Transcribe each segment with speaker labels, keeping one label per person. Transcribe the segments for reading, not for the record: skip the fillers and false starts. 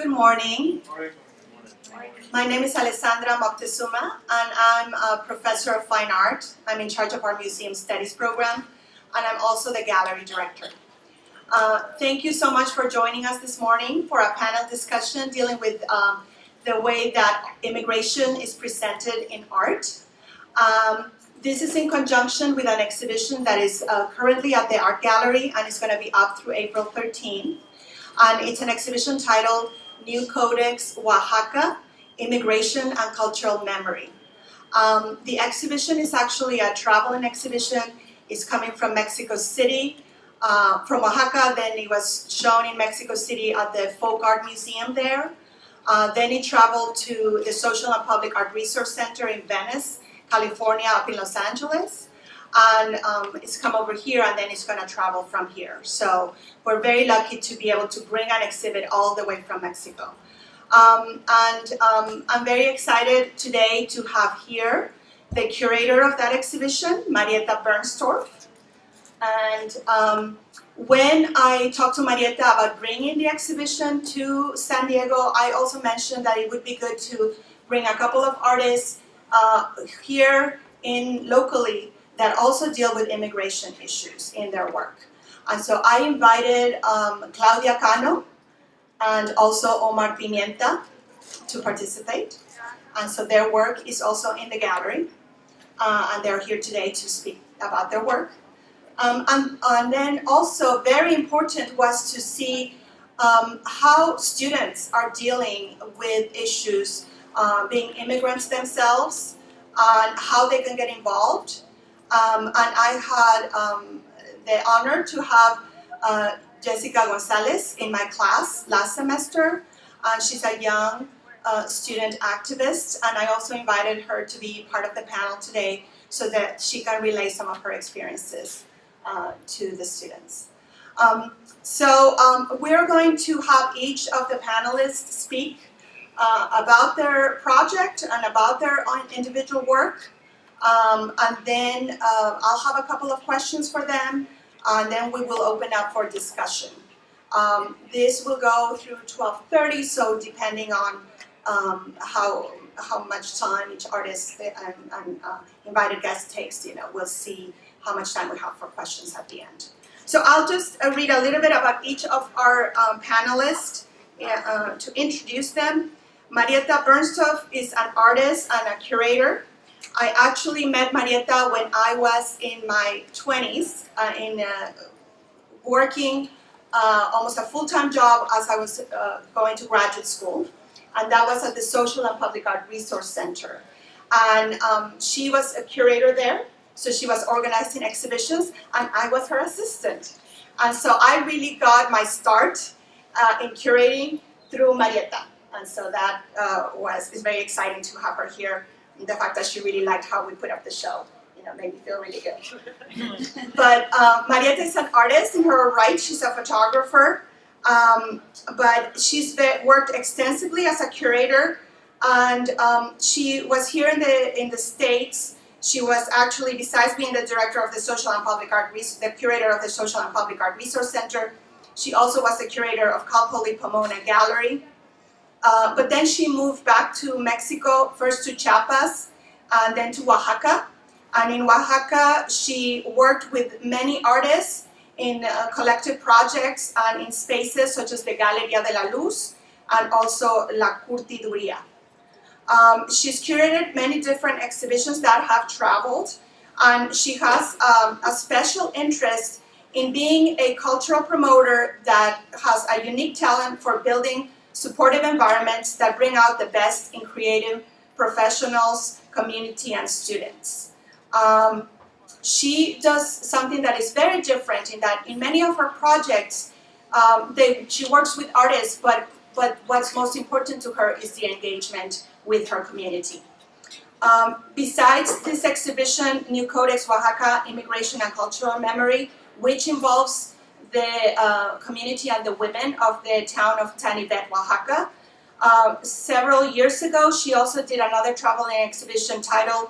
Speaker 1: Morning. My name is Alessandra Moctezuma, and I'm a professor of fine art. I'm in charge of our museum studies program, and I'm also the gallery director. Thank you so much for joining us this morning for a panel discussion dealing with the way that immigration is presented in art. This is in conjunction with an exhibition that is currently at the Art Gallery and is going to be up through April 13. And it's an exhibition titled New Codex Oaxaca, Immigration and Cultural Memory. The exhibition is actually a traveling exhibition. It's coming from Mexico City, from Oaxaca, then it was shown in Mexico City at the Folk Art Museum there. Then it traveled to the Social and Public Art Resource Center in Venice, California, up in Los Angeles. And it's come over here, and then it's going to travel from here. So we're very lucky to be able to bring an exhibit all the way from Mexico. I'm very excited today to have here the curator of that exhibition, Marietta Bernstorff. And when I talked to Marietta about bringing the exhibition to San Diego, I also mentioned that it would be good to bring a couple of artists here locally that also deal with immigration issues in their work. And so I invited Claudia Cano and also Omar Pimienta to participate. And so their work is also in the gallery, and they're here today to speak about their work. And then also very important was to see how students are dealing with issues, being immigrants themselves, and how they can get involved. And I had the honor to have Yessica Gonzalez in my class last semester. She's a young student activist, and I also invited her to be part of the panel today so that she can relay some of her experiences to the students. We're going to have each of the panelists speak about their project and about their own individual work. And then I'll have a couple of questions for them, and then we will open up for discussion. This will go through 12:30, so depending on how much time each artist and invited guest takes, we'll see how much time we have for questions at the end. So I'll just read a little bit about each of our panelists to introduce them. Marietta Bernstorff is an artist and a curator. I actually met Marietta when I was in my 20s, working almost a full-time job as I was going to graduate school, and that was at the Social and Public Art Resource Center. And she was a curator there, so she was organizing exhibitions, and I was her assistant. And so I really got my start in curating through Marietta, and so that is very exciting to have her here. The fact that she really liked how we put up the show, made me feel really good. But Marietta is an artist in her own right. She's a photographer, but she's worked extensively as a curator, and she was here in the States. She was actually, besides being the director of the Social and Public Art, the curator of the Social and Public Art Resource Center, she also was the curator of Cal Poly Pomona Gallery. But then she moved back to Mexico, first to Chiapas, and then to Oaxaca. And in Oaxaca, she worked with many artists in collective projects and in spaces such as the Galería de la Luz and also La Curtiduría. She's curated many different exhibitions that have traveled, and she has a special interest in being a cultural promoter that has a unique talent for building supportive environments that bring out the best in creative professionals, community, and students. She does something that is very different in that in many of her projects, she works with artists, but but what's most important to her is the engagement with her community. Besides this exhibition, New Codex Oaxaca, Immigration and Cultural Memory, which involves the community and the women of the town of Tanivet, Oaxaca. Several years ago, she also did another traveling exhibition titled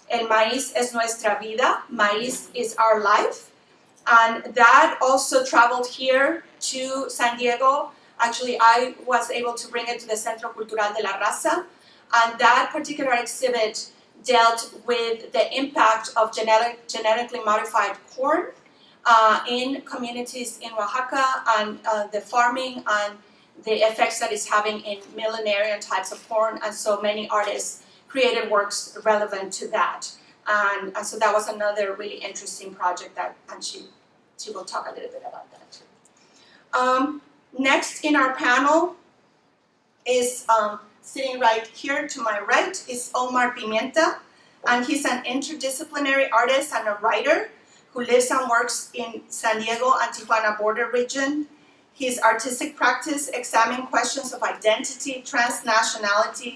Speaker 1: El Maíz es Nuestra Vida, Maíz is Our Life. And that also traveled here to San Diego. Actually, I was able to bring it to the Centro Cultural de la Raza. And that particular exhibit dealt with the impact of genetically modified corn in communities in Oaxaca, and the farming and the effects that it's having in millenarian types of corn. And so many artists created works relevant to that. And so that was another really interesting project and she will talk a little bit about that too. Next in our panel is sitting right here to my right is Omar Pimienta, and he's an interdisciplinary artist and a writer who lives and works in San Diego and Tijuana border region. His artistic practice examines questions of identity, transnationality,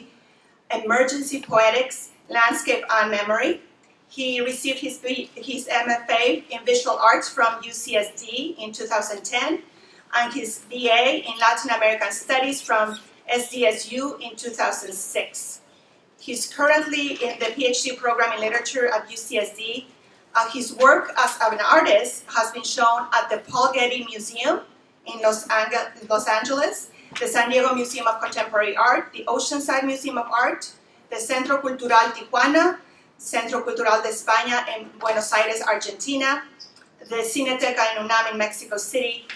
Speaker 1: emergency poetics, landscape, and memory. He received his MFA in visual arts from UCSD in 2010 and his BA in Latin American Studies from SDSU in 2006. He's currently in the PhD program in literature at UCSD. His work as an artist has been shown at the Paul Getty Museum in Los Angeles, the San Diego Museum of Contemporary Art, the Oceanside Museum of Art, the Centro Cultural Tijuana, Centro Cultural de España in Buenos Aires, Argentina, the Cineteca in UNAM in Mexico City,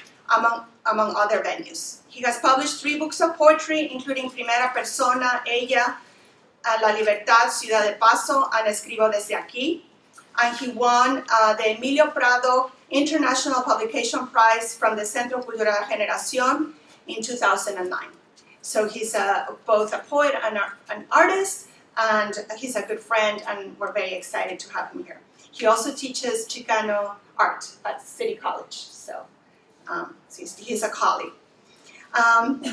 Speaker 1: among other venues. He has published 3 books of poetry, including Primera Persona, Ella, La Libertad, Ciudad de Paso, and Escribo desde aquí. And he won the Emilio Prado International Publication Prize from the Centro Cultural Generación in 2009. So he's both a poet and an artist, and he's a good friend, and we're very excited to have him here. He also teaches Chicano art at City College, so he's a colleague.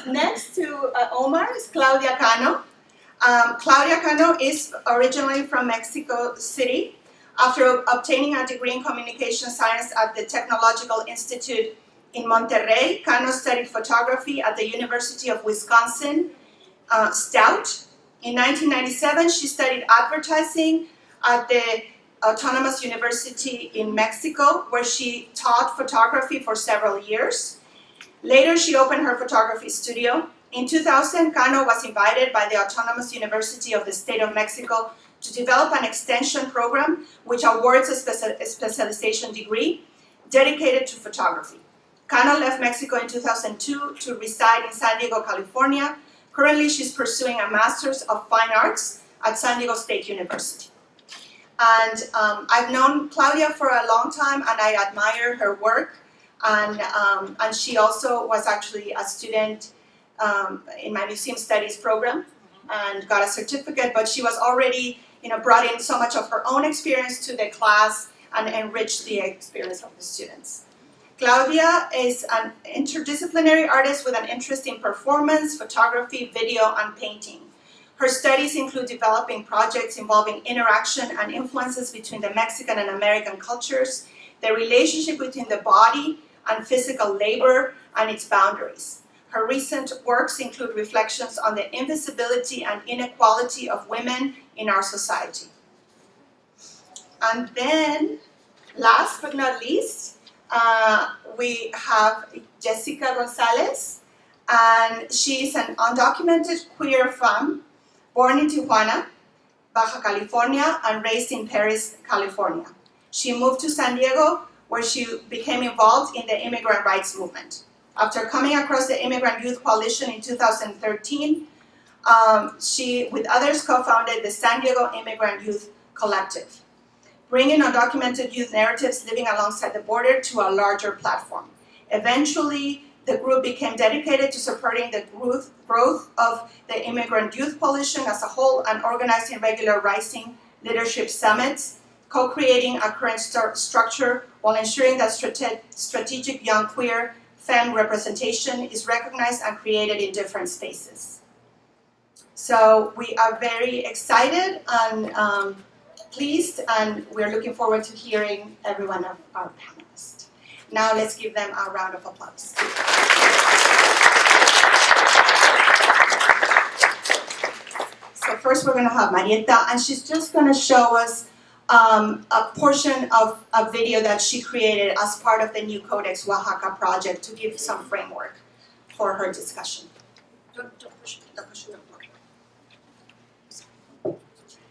Speaker 1: Next to Omar is Claudia Cano. Claudia Cano is originally from Mexico City. After obtaining a degree in communication science at the Technological Institute in Monterrey, Cano studied photography at the University of Wisconsin, Stout. In 1997, she studied advertising at the Autonomous University in Mexico, where she taught photography for several years. Later, she opened her photography studio. In 2000, Cano was invited by the Autonomous University of the State of Mexico to develop an extension program which awards a specialization degree dedicated to photography. Cano left Mexico in 2002 to reside in San Diego, California. Currently, she's pursuing a Master's of Fine Arts at San Diego State University. And I've known Claudia for a long time, and I admire her work. And she also was actually a student in my museum studies program and got a certificate, but she was already brought in so much of her own experience to the class and enriched the experience of the students. Claudia is an interdisciplinary artist with an interest in performance, photography, video, and painting. Her studies include developing projects involving interaction and influences between the Mexican and American cultures, the relationship between the body and physical labor, and its boundaries. Her recent works include reflections on the invisibility and inequality of women in our society. And then, last but not least, we have Yessica Gonzalez, and she's an undocumented queer femme born in Tijuana, Baja California, and raised in Paris, California. She moved to San Diego, where she became involved in the immigrant rights movement. After coming across the Immigrant Youth Coalition in 2013, she, with others, co-founded the San Diego Immigrant Youth Collective, bringing undocumented youth narratives living alongside the border to a larger platform. Eventually, the group became dedicated to supporting the growth of the Immigrant Youth Coalition as a whole and organizing regular rising leadership summits, co-creating a current structure while ensuring that strategic young queer femme representation is recognized and created in different spaces. So we are very excited and pleased, and we're looking forward to hearing every one of our panelists. Now let's give them a round of applause. So first we're going to have Marietta, and she's just going to show us a portion of a video that she created as part of the New Codex Oaxaca project to give some framework for her discussion.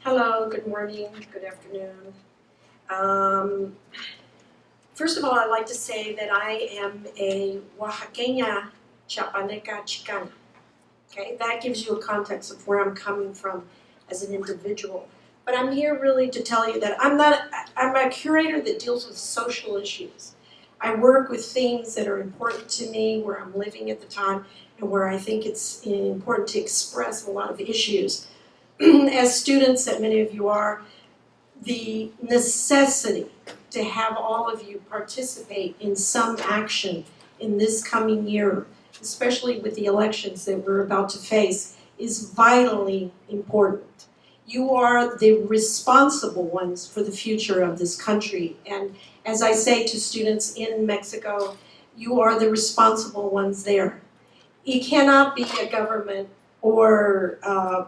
Speaker 2: Hello, good morning, good afternoon. First of all, I'd like to say that I am a Oaxaqueña Chiapaneca Chicana. Okay, that gives you a context of where I'm coming from as an individual. But I'm here really to tell you that I'm a curator that deals with social issues. I work with things that are important to me, where I'm living at the time, and where I think it's important to express a lot of issues. As students, that many of you are, the necessity to have all of you participate in some action in this coming year, especially with the elections that we're about to face, is vitally important. You are the responsible ones for the future of this country. And as I say to students in Mexico, you are the responsible ones there. It cannot be a government or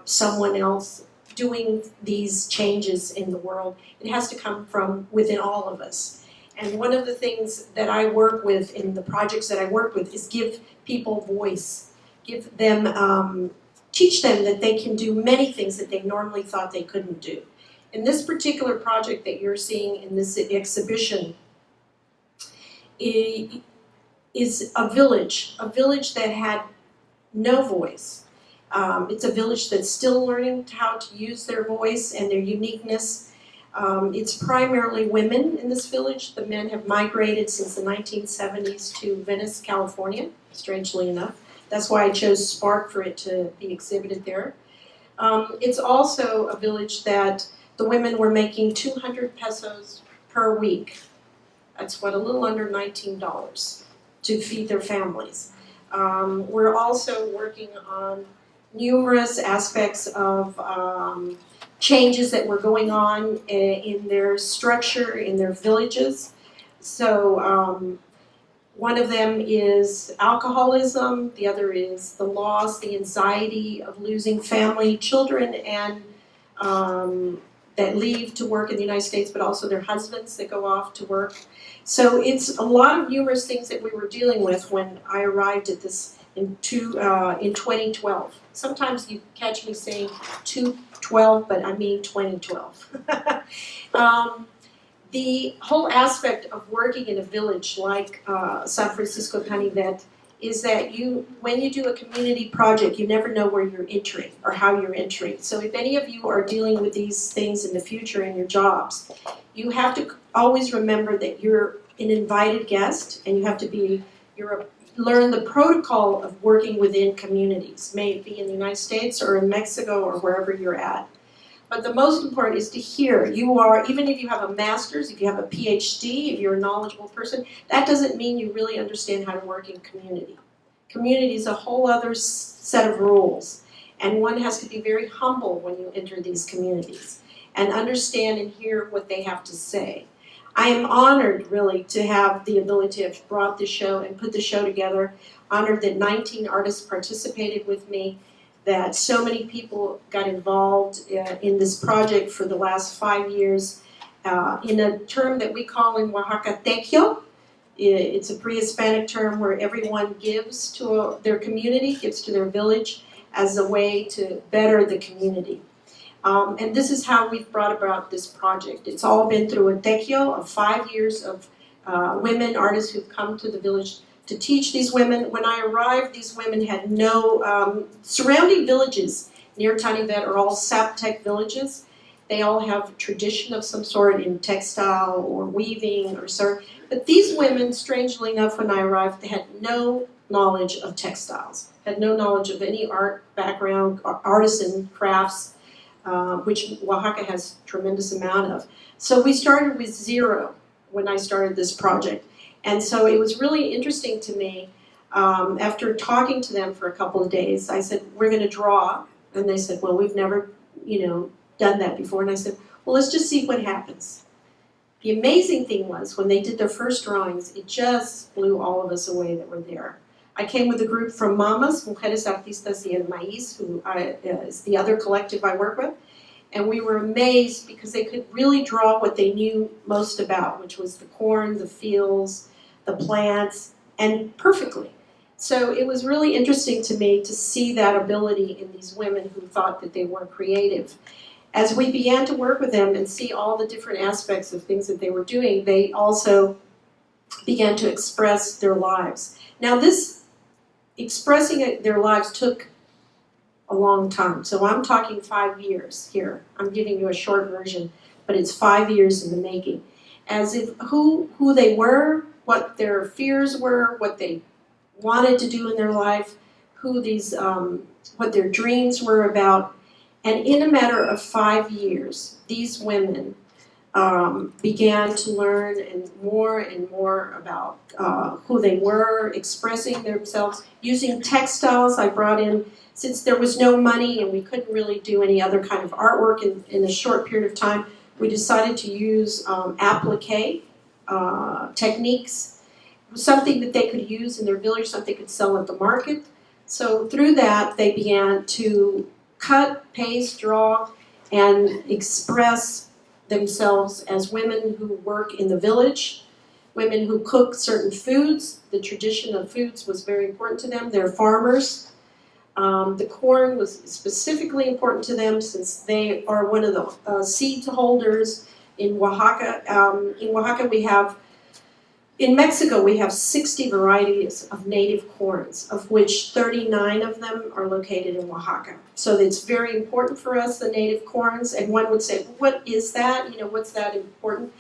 Speaker 2: someone else doing these changes in the world. It has to come from within all of us. And one of the things that I work with in the projects that I work with is give people voice, give them teach them that they can do many things that they normally thought they couldn't do. In this particular project that you're seeing in this exhibition is a village that had no voice. It's a village that's still learning how to use their voice and their uniqueness. It's primarily women in this village. The men have migrated since the 1970s to Venice, California, strangely enough. That's why I chose Spark for it to be exhibited there. It's also a village that the women were making 200 pesos per week. That's what, a little under $19 to feed their families. We're also working on numerous aspects of changes that were going on in their structure, in their villages. So one of them is alcoholism, the other is the loss, the anxiety of losing family, children, and that leave to work in the United States, but also their husbands that go off to work. So it's a lot of numerous things that we were dealing with when I arrived at this in 2012. Sometimes you catch me saying 2012, but I mean 2012. The whole aspect of working in a village like San Francisco Canivet is that when you do a community project, you never know where you're entering or how you're entering. So if any of you are dealing with these things in the future in your jobs, you have to always remember that you're an invited guest, and you have to learn the protocol of working within communities, may it be in the United States or in Mexico or wherever you're at. But the most important is to hear. Even if you have a master's, if you have a PhD, if you're a knowledgeable person, that doesn't mean you really understand how to work in community. Community is a whole other set of rules, and one has to be very humble when you enter these communities and understand and hear what they have to say. I am honored, really, to have the ability to have brought this show and put the show together. Honored that 19 artists participated with me, that so many people got involved in this project for the last 5 years in a term that we call in Oaxaca tequio. It's a pre-Hispanic term where everyone gives to their community, gives to their village as a way to better the community. And this is how we've brought about this project. It's all been through a tequio of 5 years of women artists who've come to the village to teach these women. When I arrived, these women had no surrounding villages near Tanivet are all Zaptec villages. They all have a tradition of some sort in textile or weaving or sort. But these women, strangely enough, when I arrived, they had no knowledge of textiles, had no knowledge of any art background, artisan crafts, which Oaxaca has a tremendous amount of. So we started with zero when I started this project. And so it was really interesting to me. After talking to them for a couple of days, I said, we're going to draw. And they said, well, we've never, done that before. And I said, well, let's just see what happens. The amazing thing was, when they did their first drawings, it just blew all of us away that were there. I came with a group from Mamas, Mujeres Artistas y el Maíz, who is the other collective I work with. And we were amazed because they could really draw what they knew most about, which was the corn, the fields, the plants, and perfectly. So it was really interesting to me to see that ability in these women who thought that they weren't creative. As we began to work with them and see all the different aspects of things that they were doing, they also began to express their lives. Now this expressing their lives took a long time. So I'm talking 5 years here. I'm giving you a short version, but it's 5 years in the making. As if who they were, what their fears were, what they wanted to do in their life, what their dreams were about. And in a matter of 5 years, these women began to learn and more about who they were, expressing themselves, using textiles. I brought in, since there was no money and we couldn't really do any other kind of artwork in a short period of time, we decided to use applique techniques, something that they could use in their village, something they could sell at the market. So through that, they began to cut, paste, draw, and express themselves as women who work in the village, women who cook certain foods. The tradition of foods was very important to them. They're farmers. The corn was specifically important to them since they are one of the seed holders in Oaxaca. In Mexico, we have 60 varieties of native corns, of which 39 of them are located in Oaxaca. So it's very important for us, the native corns. And one would say, what is that? What's that important?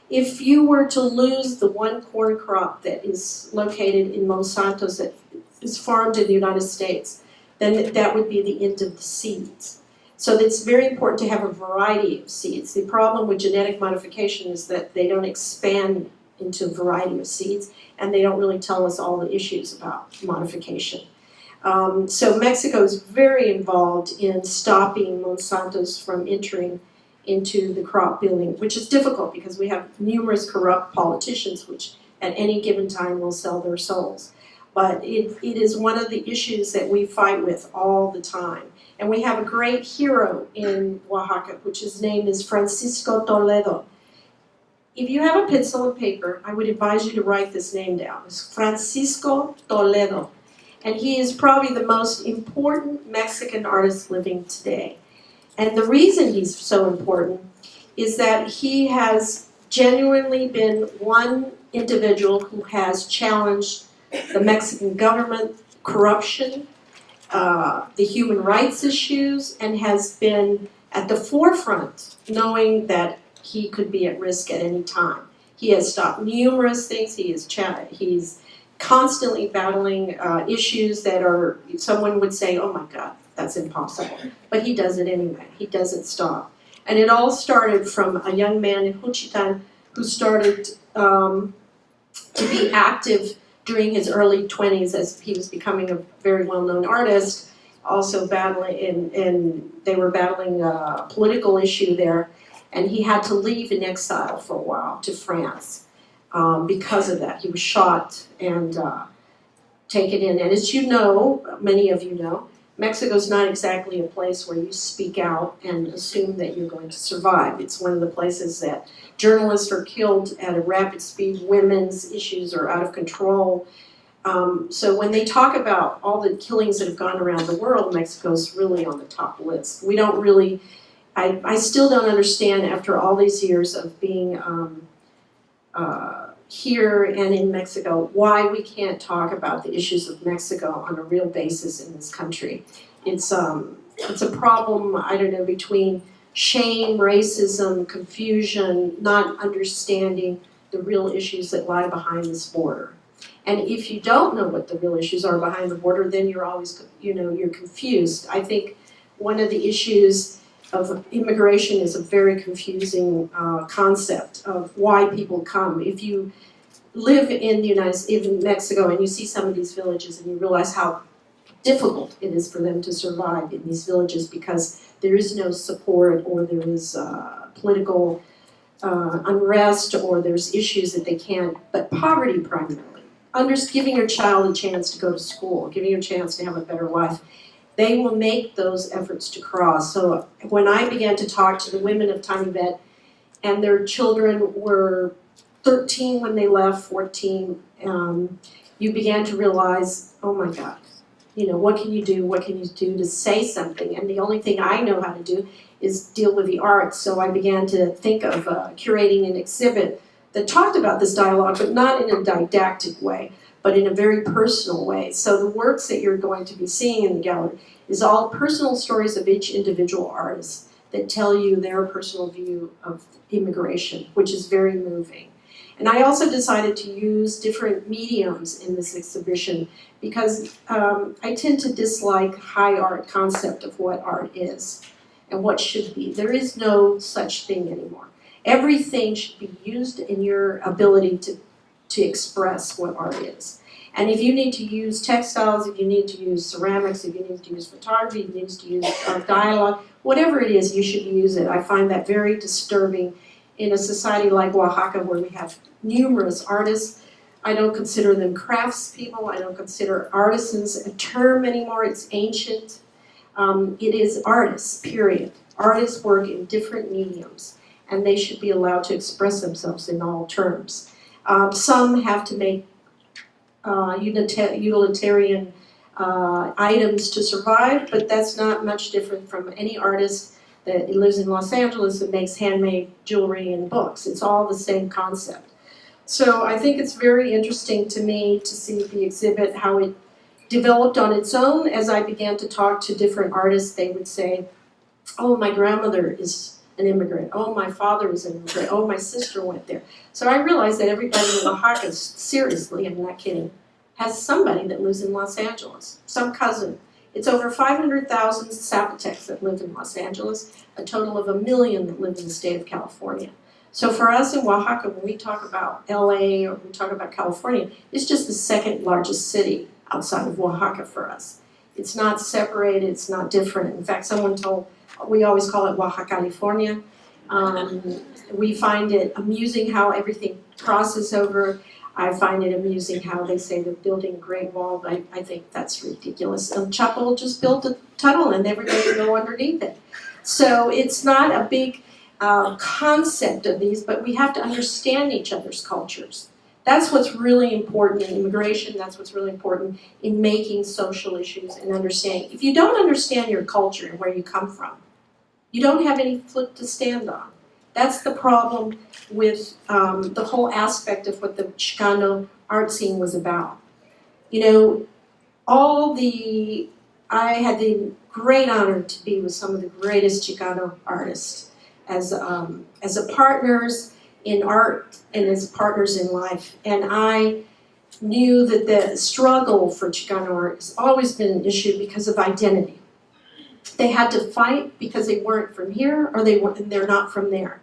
Speaker 2: If you were to lose the one corn crop that is located in Los Santos that is farmed in the United States, then that would be the end of the seeds. So it's very important to have a variety of seeds. The problem with genetic modification is that they don't expand into a variety of seeds, and they don't really tell us all the issues about modification. So Mexico is very involved in stopping Monsanto's from entering into the crop building, which is difficult because we have numerous corrupt politicians which at any given time will sell their souls. But it is one of the issues that we fight with all the time. And we have a great hero in Oaxaca, which his name is Francisco Toledo. If you have a pencil and paper, I would advise you to write this name down. It's Francisco Toledo. And he is probably the most important Mexican artist living today. And the reason he's so important is that he has genuinely been one individual who has challenged the Mexican government, corruption, the human rights issues, and has been at the forefront knowing that he could be at risk at any time. He has stopped numerous things. He's constantly battling issues that are, someone would say, oh my God, that's impossible. But he does it anyway. He doesn't stop. And it all started from a young man in Juchitán who started to be active during his early 20s as he was becoming a very well-known artist, also battling, and they were battling a political issue there. And he had to leave in exile for a while to France because of that. He was shot and taken in. And as you know, many of you know, Mexico's not exactly a place where you speak out and assume that you're going to survive. It's one of the places that journalists are killed at a rapid speed. Women's issues are out of control. So when they talk about all the killings that have gone around the world, Mexico's really on the top list. We don't really, I still don't understand after all these years of being here and in Mexico, why we can't talk about the issues of Mexico on a real basis in this country. It's a problem, I don't know, between shame, racism, confusion, not understanding the real issues that lie behind this border. And if you don't know what the real issues are behind the border, then you're always, you're confused. I think one of the issues of immigration is a very confusing concept of why people come. If you live in the in Mexico and you see some of these villages and you realize how difficult it is for them to survive in these villages because there is no support or there is political unrest or there's issues that they can't, but poverty primarily. Giving your child a chance to go to school, giving your chance to have a better life, they will make those efforts to cross. So when I began to talk to the women of Tanivet and their children were 13 when they left, 14, you began to realize, oh my God, what can you do? What can you do to say something? And the only thing I know how to do is deal with the arts. So I began to think of curating an exhibit that talked about this dialogue, but not in a didactic way, but in a very personal way. So the works that you're going to be seeing in the gallery is all personal stories of each individual artist that tell you their personal view of immigration, which is very moving. And I also decided to use different mediums in this exhibition because I tend to dislike high art concept of what art is and what should be. There is no such thing anymore. Everything should be used in your ability to express what art is. And if you need to use textiles, if you need to use ceramics, if you need to use photography, if you need to use dialogue, whatever it is, you should use it. I find that very disturbing in a society like Oaxaca where we have numerous artists. I don't consider them craftspeople. I don't consider artisans a term anymore. It's ancient. It is artists, period. Artists work in different mediums, and they should be allowed to express themselves in all terms. Some have to make utilitarian items to survive, but that's not much different from any artist that lives in Los Angeles that makes handmade jewelry and books. It's all the same concept. So I think it's very interesting to me to see the exhibit, how it developed on its own. As I began to talk to different artists, they would say, oh, my grandmother is an immigrant. Oh, my father is an immigrant. Oh, my sister went there. So I realized that everybody in Oaxaca, seriously, I'm not kidding, has somebody that lives in Los Angeles, some cousin. It's over 500,000 Zapotecs that live in Los Angeles, a total of 1 million that live in the state of California. So for us in Oaxaca, when we talk about LA or we talk about California, it's just the second largest city outside of Oaxaca for us. It's not separated, it's not different. In fact, we always call it Oaxaca, California. We find it amusing how everything crosses over. I find it amusing how they say they're building a Great Wall. I think that's ridiculous. Chapo just built a tunnel and everybody can go underneath it. So it's not a big concept of these, but we have to understand each other's cultures. That's what's really important in immigration. That's what's really important in making social issues and understanding. If you don't understand your culture and where you come from, you don't have any foot to stand on. That's the problem with the whole aspect of what the Chicano art scene was about. I had the great honor to be with some of the greatest Chicano artists as partners in art and as partners in life. And I knew that the struggle for Chicano art has always been an issue because of identity. They had to fight because they weren't from here or they're not from there.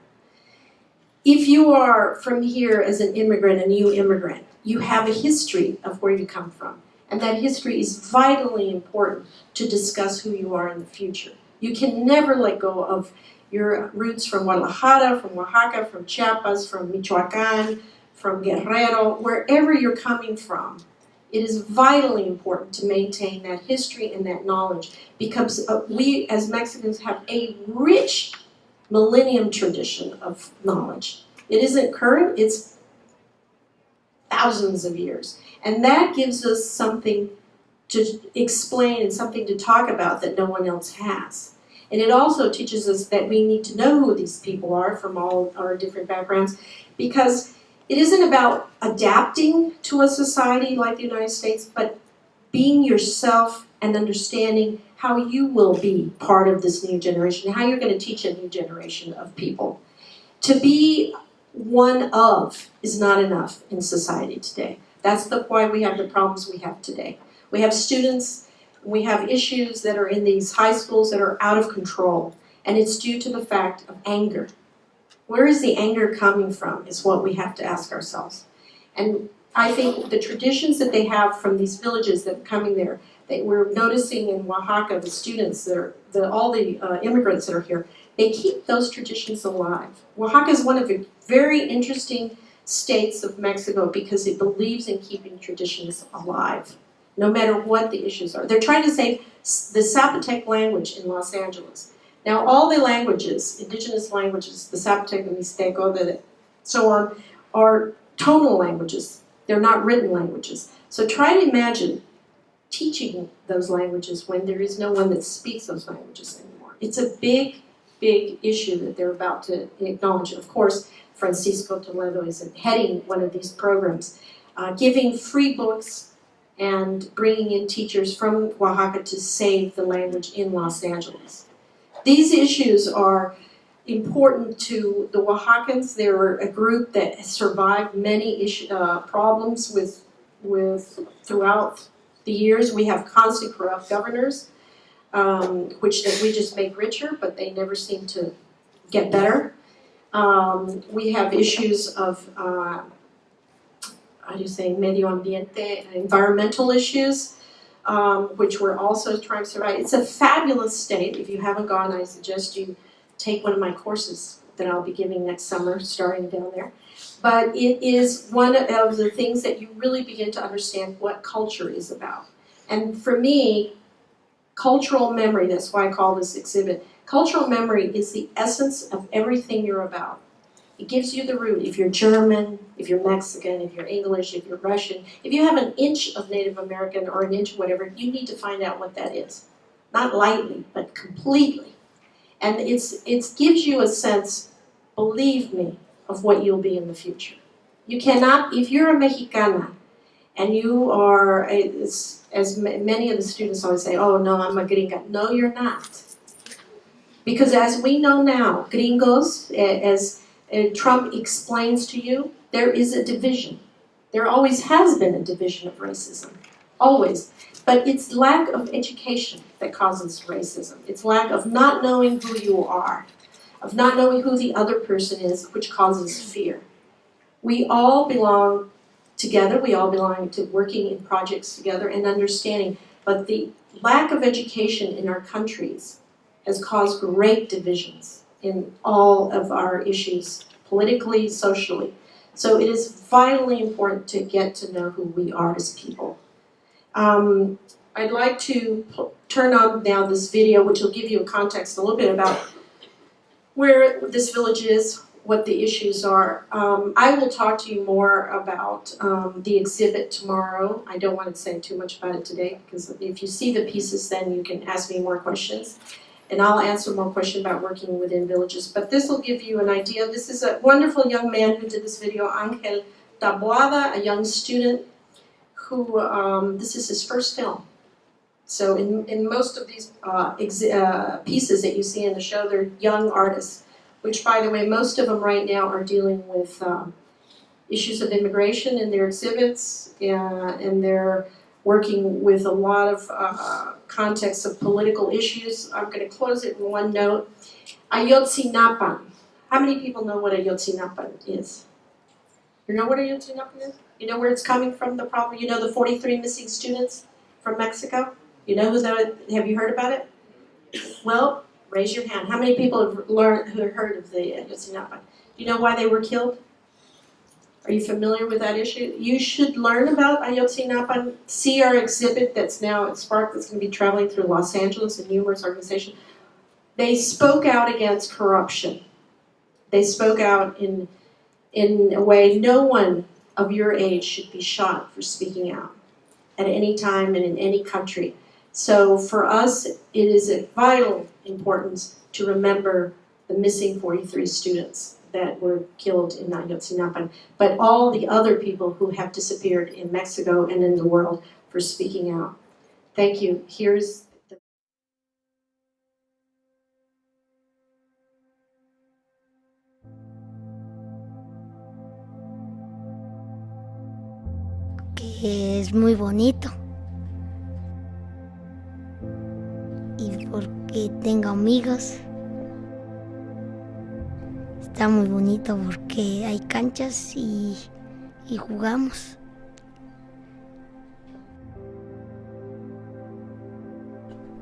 Speaker 2: If you are from here as an immigrant, a new immigrant, you have a history of where you come from. And that history is vitally important to discuss who you are in the future. You can never let go of your roots from Guadalajara, from Oaxaca, from Chiapas, from Michoacán, from Guerrero, wherever you're coming from. It is vitally important to maintain that history and that knowledge because we as Mexicans have a rich millennium tradition of knowledge. It isn't current, it's thousands of years. And that gives us something to explain and something to talk about that no one else has. And it also teaches us that we need to know who these people are from all our different backgrounds because it isn't about adapting to a society like the United States, but being yourself and understanding how you will be part of this new generation, how you're going to teach a new generation of people. To be one of is not enough in society today. That's why we have the problems we have today. We have students, we have issues that are in these high schools that are out of control, and it's due to the fact of anger. Where is the anger coming from is what we have to ask ourselves. And I think the traditions that they have from these villages that are coming there, that we're noticing in Oaxaca, the students that are, all the immigrants that are here, they keep those traditions alive. Oaxaca is one of the very interesting states of Mexico because it believes in keeping traditions alive, no matter what the issues are. They're trying to save the Zapotec language in Los Angeles. Now, all the languages, indigenous languages, the Zapotec, the Mixteco, so on, are tonal languages. They're not written languages. So try to imagine teaching those languages when there is no one that speaks those languages anymore. It's a big, big issue that they're about to acknowledge. Of course, Francisco Toledo is heading one of these programs, giving free books and bringing in teachers from Oaxaca to save the language in Los Angeles. These issues are important to the Oaxacans. They're a group that has survived many problems with throughout the years. We have constant corrupt governors, which we just make richer, but they never seem to get better. We have issues of, medio ambiente, environmental issues, which we're also trying to survive. It's a fabulous state. If you haven't gone, I suggest you take one of my courses that I'll be giving next summer, starting down there. But it is one of the things that you really begin to understand what culture is about. And for me, cultural memory, that's why I call this exhibit, cultural memory is the essence of everything you're about. It gives you the root. If you're German, if you're Mexican, if you're English, if you're Russian, if you have an inch of Native American or an inch of whatever, you need to find out what that is. Not lightly, but completely. And it gives you a sense, believe me, of what you'll be in the future. You cannot, if you're a Mexicana and you are, as many of the students always say, oh no, I'm a gringa. No, you're not. Because as we know now, gringos, as Trump explains to you, there is a division. There always has been a division of racism, always. But it's lack of education that causes racism. It's lack of not knowing who you are, of not knowing who the other person is, which causes fear. We all belong together. We all belong to working in projects together and understanding. But the lack of education in our countries has caused great divisions in all of our issues, politically, socially. So it is vitally important to get to know who we are as people. I'd like to turn on now this video, which will give you a context a little bit about where this village is, what the issues are. I will talk to you more about the exhibit tomorrow. I don't want to say too much about it today, because if you see the pieces, then you can ask me more questions. And I'll answer more questions about working within villages. But this will give you an idea. This is a wonderful young man who did this video, Angel Taboada, a young student who, this is his first film. So in most of these pieces that you see in the show, they're young artists, which, by the way, most of them right now are dealing with issues of immigration in their exhibits, and they're working with a lot of context of political issues. I'm going to close it in one note. Ayotzinapan. How many people know what Ayotzinapan is? You know what Ayotzinapan is? You know where it's coming from, the problem? You know the 43 missing students from Mexico? You know have you heard about it? Well, raise your hand. How many people have heard of the Ayotzinapa? Do you know why they were killed? Are you familiar with that issue? You should learn about Ayotzinapa. See our exhibit that's now at Spark that's going to be traveling through Los Angeles and numerous organizations. They spoke out against corruption. They spoke out in a way no one of your age should be shot for speaking out at any time and in any country. So for us, it is of vital importance to remember the missing 43 students that were killed in Ayotzinapa, but all the other people who have disappeared in Mexico and in the world for speaking out. Thank you. Here's the...
Speaker 3: Que es muy bonito. Y porque tengo amigos. Está muy bonito porque hay canchas y y jugamos.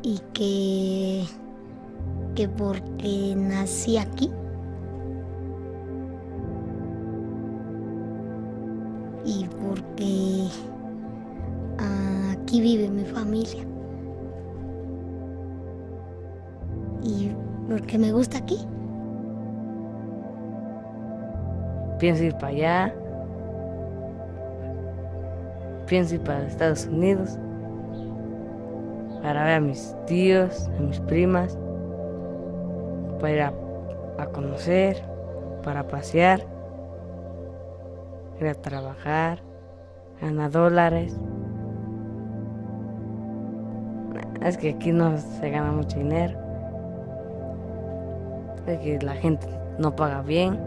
Speaker 3: Y que porque nací aquí y porque aquí vive mi familia y porque me gusta aquí.
Speaker 4: Pienso ir para allá, pienso ir para Estados Unidos para ver a mis tíos, a mis primas, para ir a conocer, para pasear, ir a trabajar, ganar dólares. Es que aquí no se gana mucho dinero, es que la gente no paga bien,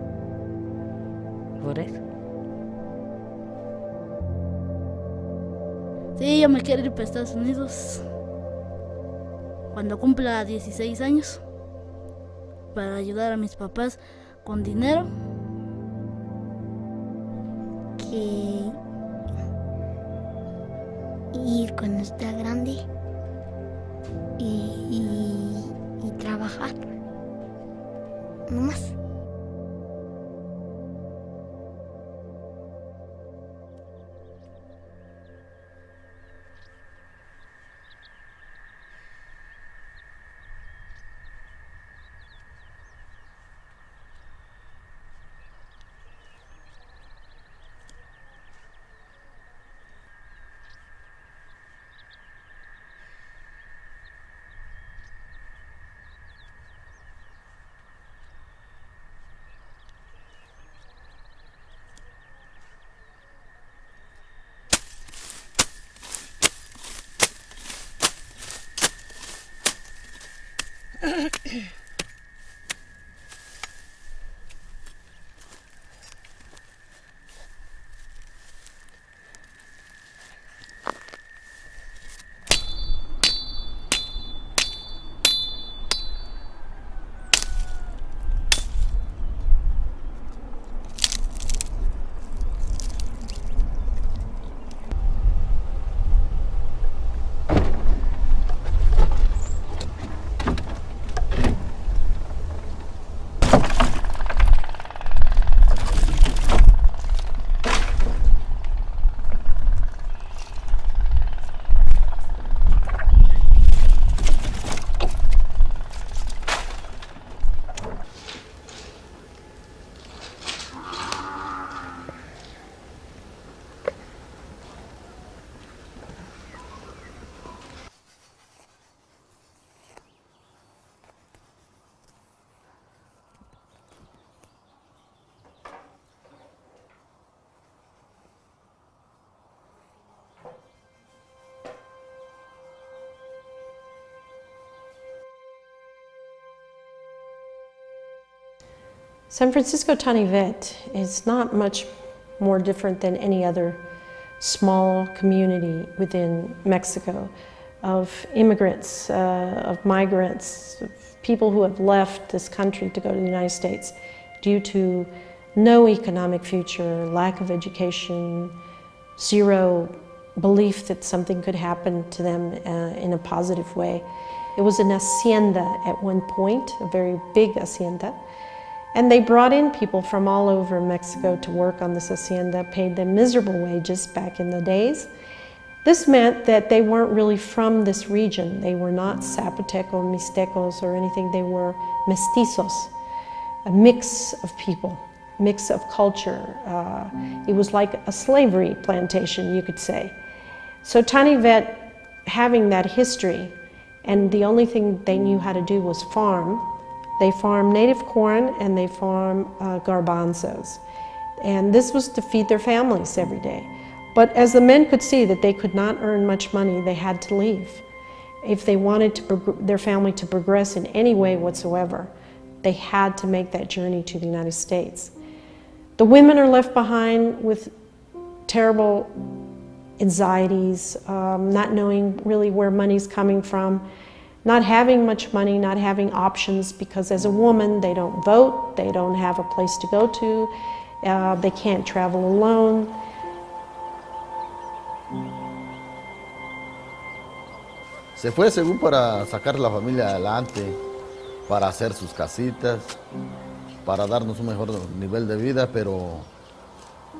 Speaker 4: por eso.
Speaker 5: Sí, yo me quiero ir para Estados Unidos cuando cumpla 16 años para ayudar a mis papás con dinero.
Speaker 3: Que ir cuando está grande y trabajar, no más.
Speaker 2: San Francisco Tanivet is not much more different than any other small community within Mexico of immigrants, of migrants, of people who have left this country to go to the United States due to no economic future, lack of education, zero belief that something could happen to them in a positive way. It was an hacienda at one point, a very big hacienda. And they brought in people from all over Mexico to work on this hacienda, paid them miserable wages back in the days. This meant that they weren't really from this region. They were not Zapoteco, Mixtecos, or anything. They were mestizos, a mix of people, mix of culture. It was like a slavery plantation, you could say. So Tanivet, having that history, and the only thing they knew how to do was farm. They farm native corn and they farm garbanzos. And this was to feed their families every day. But as the men could see that they could not earn much money, they had to leave. If they wanted their family to progress in any way whatsoever, they had to make that journey to the United States. The women are left behind with terrible anxieties, not knowing really where money's coming from, not having much money, not having options, because as a woman, they don't vote, they don't have a place to go to, They can't travel alone.
Speaker 6: Se fue según para sacar la familia adelante, para hacer sus casitas, para darnos un mejor nivel de vida, pero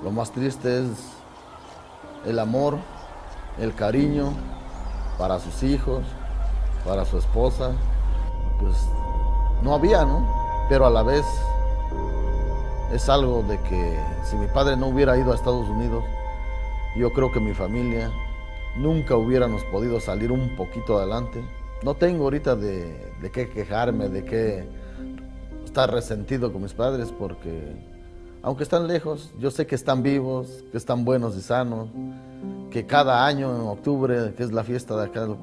Speaker 6: lo más triste es el amor, el cariño para sus hijos, para su esposa. Pues no había, ¿no? Pero a la vez es algo de que si mi padre no hubiera ido a Estados Unidos, yo creo que mi familia nunca hubiéramos podido salir un poquito adelante. No tengo ahorita de qué quejarme, de qué estar resentido con mis padres, porque aunque están lejos, yo sé que están vivos, que están buenos y sanos, que cada año en octubre, que es la fiesta de acá del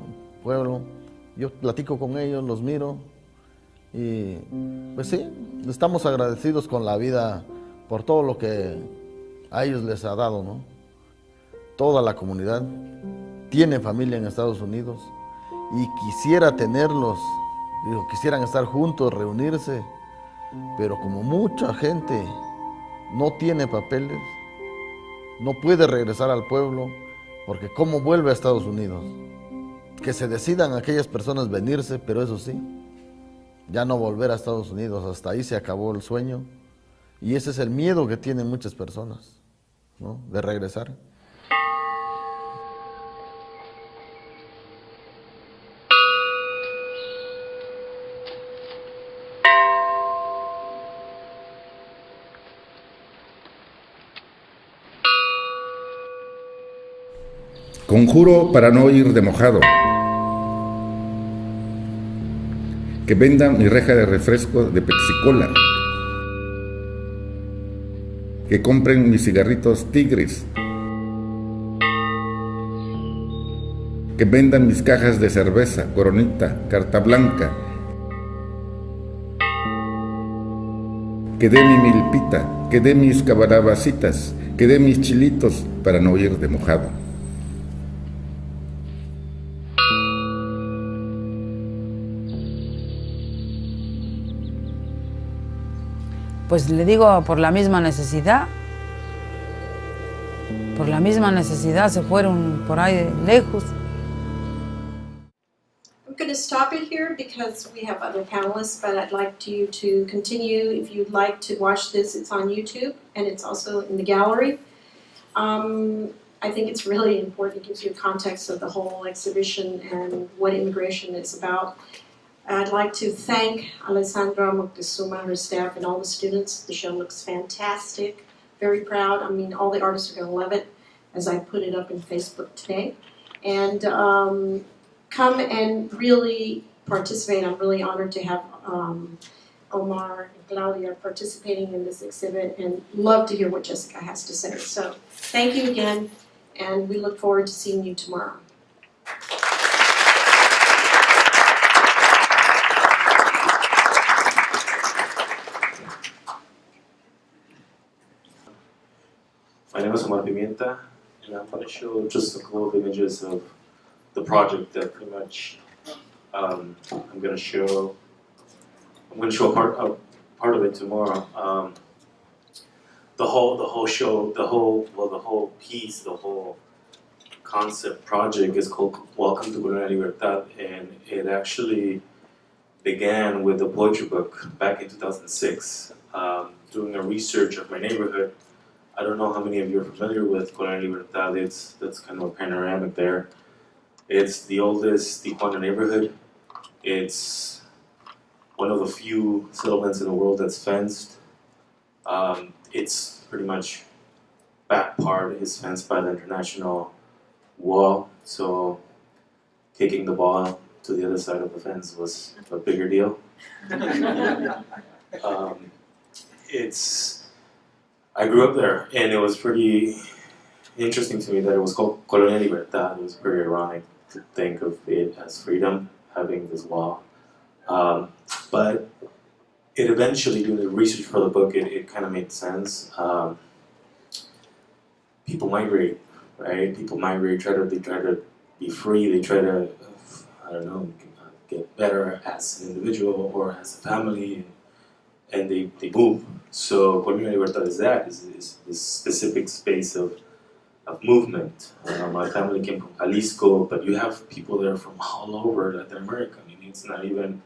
Speaker 6: pueblo, yo platico con ellos, los miro y pues sí, estamos agradecidos con la vida por todo lo que a ellos les ha dado, ¿no? Toda la comunidad tiene familia en Estados Unidos y quisiera tenerlos, digo, quisieran estar juntos, reunirse, pero como mucha gente no tiene papeles, no puede regresar al pueblo, porque ¿cómo vuelve a Estados Unidos? Que se decidan aquellas personas venirse, pero eso sí, ya no volver a Estados Unidos, hasta ahí se acabó el sueño, y ese es el miedo que tienen muchas personas, ¿no? De regresar.
Speaker 7: Conjuro para no ir de mojado. Que vendan mi reja de refresco de Pepsi-Cola. Que compren mis cigarritos Tigres. Que vendan mis cajas de cerveza, Coronita, Carta Blanca. Que dé mi milpita, que dé mis cabalabacitas, que dé mis chilitos para no ir de mojado.
Speaker 8: Pues le digo, por la misma necesidad se fueron por ahí lejos.
Speaker 2: I'm going to stop it here because we have other panelists, but I'd like you to continue. If you'd like to watch this, it's on YouTube and it's also in the gallery. I think it's really important. It gives you a context of the whole exhibition and what immigration is about. I'd like to thank Alessandra Moctezuma, her staff, and all the students. The show looks fantastic. Very proud. I mean, all the artists are going to love it as I put it up in Facebook today. And come and really participate. I'm really honored to have Omar and Claudia participating in this exhibit and love to hear what Yessica has to say. So thank you again, and we look forward to seeing you tomorrow.
Speaker 9: My name is Omar Pimienta, and I'm going to show just a couple of images of the project that pretty much I'm going to show a part of it tomorrow. The whole show, the whole piece, the whole concept project is called Welcome to Colonia Libertad, and it actually began with a poetry book back in 2006. Doing a research of my neighborhood. I don't know how many of you are familiar with Colonia Libertad. That's kind of a panoramic there. It's the oldest Tijuana neighborhood. It's one of the few settlements in the world that's fenced. It's pretty much back part is fenced by the international wall. So kicking the ball to the other side of the fence was a bigger deal. I grew up there, and it was pretty interesting to me that it was called Colonia Libertad. It was pretty ironic to think of it as freedom, having this wall. But it eventually, doing the research for the book, it kind of made sense. People migrate, right? People migrate, they try to be free, they try to, I don't know, get better as an individual or as a family. and they move. So Colonia Libertad is that, is this specific space of movement. My family came from Jalisco, but you have people there from all over Latin America. I mean, it's not even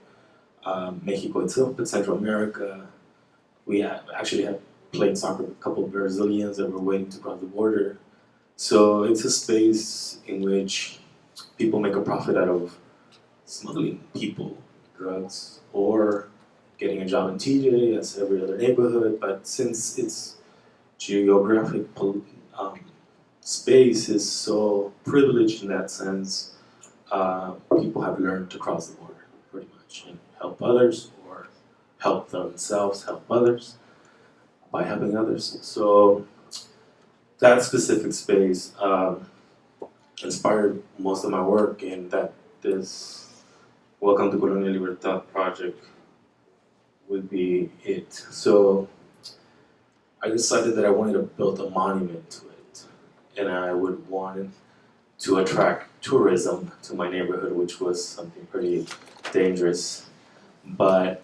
Speaker 9: Mexico itself, but Central America. We actually had played soccer with a couple of Brazilians that were waiting to cross the border. So it's a space in which people make a profit out of smuggling people, drugs, or getting a job in TJ as every other neighborhood. But since its geographic space is so privileged in that sense, people have learned to cross the border pretty much and help others, or help themselves help others by helping others. So that specific space inspired most of my work, and that this Welcome to Colonia Libertad project would be it. So I decided that I wanted to build a monument to it, and I would want to attract tourism to my neighborhood, which was something pretty dangerous. But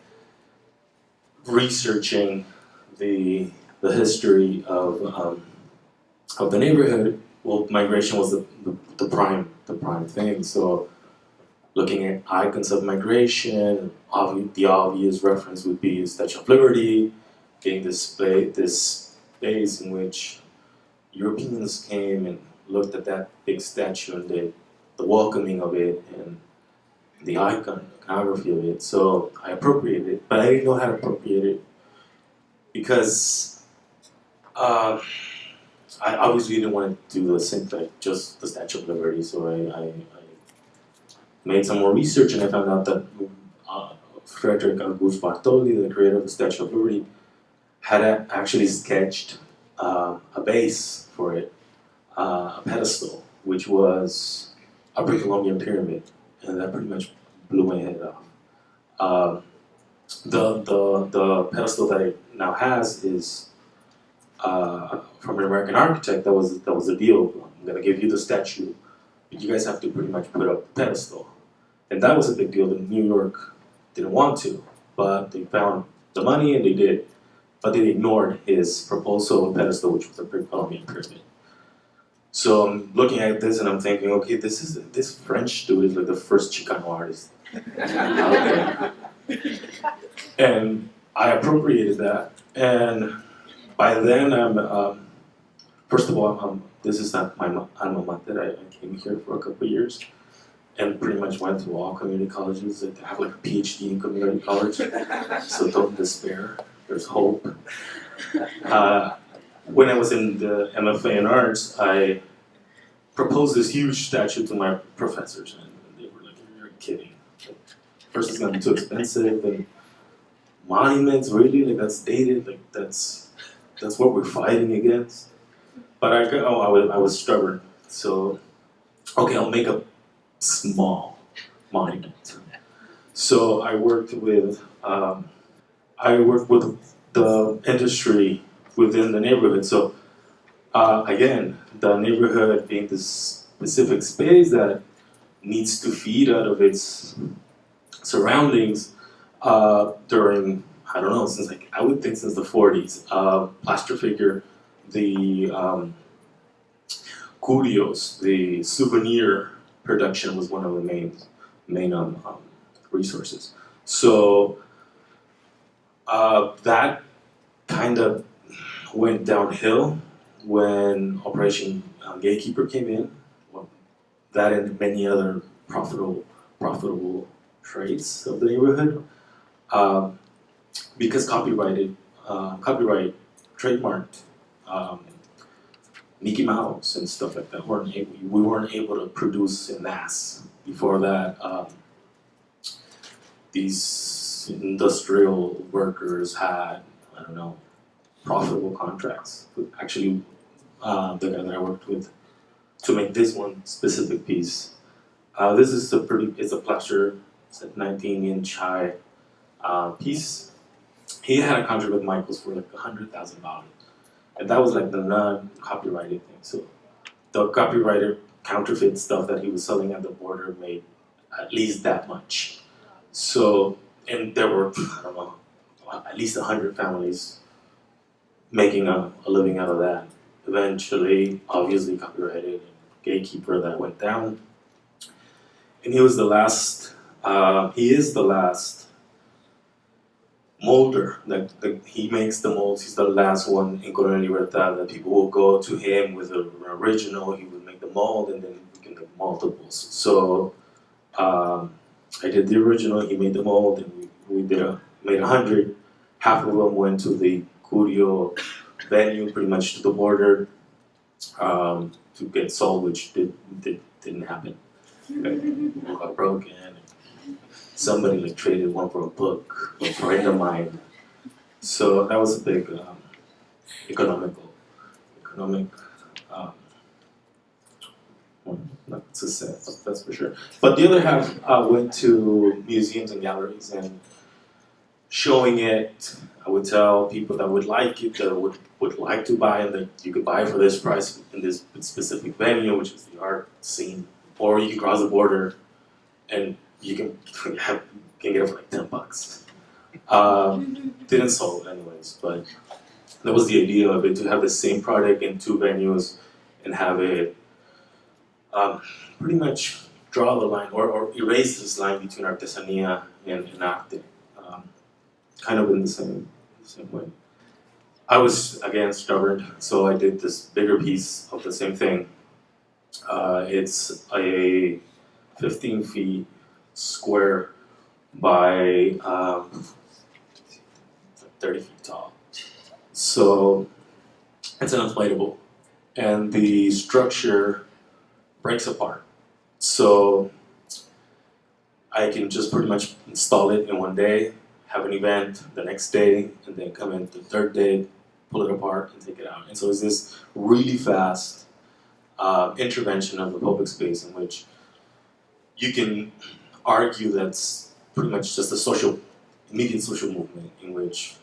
Speaker 9: researching the history of the neighborhood, well, migration was the prime thing. So looking at icons of migration, the obvious reference would be Statue of Liberty, being this space in which Europeans came and looked at that big statue and the welcoming of it and the iconography of it. So I appropriated it, but I didn't know how to appropriate it because I obviously didn't want to do the same thing, just the Statue of Liberty. So I made some more research, and I found out that Frederick Auguste Bartholdi, the creator of the Statue of Liberty, had actually sketched a base for it, a pedestal, which was a pre-Columbian pyramid, and that pretty much blew my head off. The pedestal that it now has is from an American architect. That was the deal. I'm gonna give you the statue, but you guys have to pretty much put up the pedestal. And that was a big deal. In New York didn't want to, but they found the money and they did. But they ignored his proposal of a pedestal, which was a pre-Columbian pyramid. So I'm looking at this and I'm thinking, okay, this French dude is like the first Chicano artist out there. And I appropriated that. And by then first of all, this is not my alma mater. I came here for a couple of years and pretty much went to all community colleges. I have like a PhD in community college, so don't despair. There's hope. When I was in the MFA in arts, I proposed this huge statue to my professors, and they were like, "You're kidding. First, it's gonna be too expensive, and monuments, really? Like that's dated. Like that's what we're fighting against." But I was stubborn, so okay, I'll make a small monument. So I worked with the industry within the neighborhood. So again, the neighborhood being this specific space that needs to feed out of its surroundings during, I don't know, I would think since the 40s. Plaster figure, the curios, the souvenir production was one of the main resources. So that kind of went downhill when Operation Gatekeeper came in. Well, that and many other profitable traits of the neighborhood, because copyright trademarked Mickey Mouse and stuff like that. We weren't able to produce in mass. Before that, these industrial workers had, I don't know, profitable contracts. Actually, the guy that I worked with to make this one specific piece. This is it's a plaster, it's a 19-inch high piece. He had a contract with Michaels for like $100,000. And that was like the non-copyrighted thing. So the copyrighted counterfeit stuff that he was selling at the border made at least that much. So, and there were, I don't know, at least 100 families making a living out of that. Eventually, obviously copyrighted and gatekeeper, that went down. And he was the last, he is the last molder. He makes the molds. He's the last one in Colonia Libertad that people will go to him with an original. He would make the mold, and then we can make multiples. So I did the original. He made the mold, and we made 100. Half of them went to the Curio venue, pretty much to the border, to get sold, which didn't happen. People got broken. Somebody like traded one for a book, a friend of mine. So that was a big economic not success, that's for sure. But the other half went to museums and galleries and showing it. I would tell people that would like it, that would like to buy, and that you could buy for this price in this specific venue, which is the art scene, or you can cross the border and you can get it for like $10. Didn't sold anyways, but that was the idea of it, to have the same product in two venues and have it pretty much draw the line or erase this line between artesanía and arte, kind of in the same way. I was, again, stubborn, so I did this bigger piece of the same thing. It's a 15 feet square by 30 feet tall. So it's an inflatable, and the structure breaks apart. So I can just pretty much install it in one day, have an event the next day, and then come in the third day, pull it apart, and take it out. And so it's this really fast intervention of the public space in which you can argue that's pretty much just a immediate social movement in which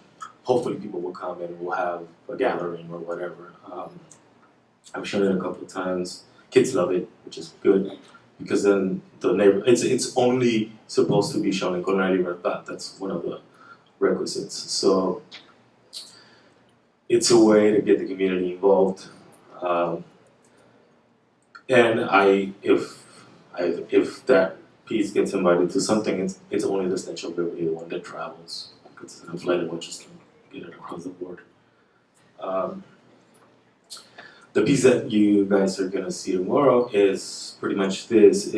Speaker 9: hopefully people will come and we'll have a gathering or whatever. I've shown it a couple of times. Kids love it, which is good, because then it's only supposed to be shown in Colonia Libertad. That's one of the requisites. So it's a way to get the community involved. And if that piece gets invited to something, it's only the Statue of Liberty, the one that travels, because it's an inflatable, just can get it across the board. The piece that you guys are gonna see tomorrow is pretty much this.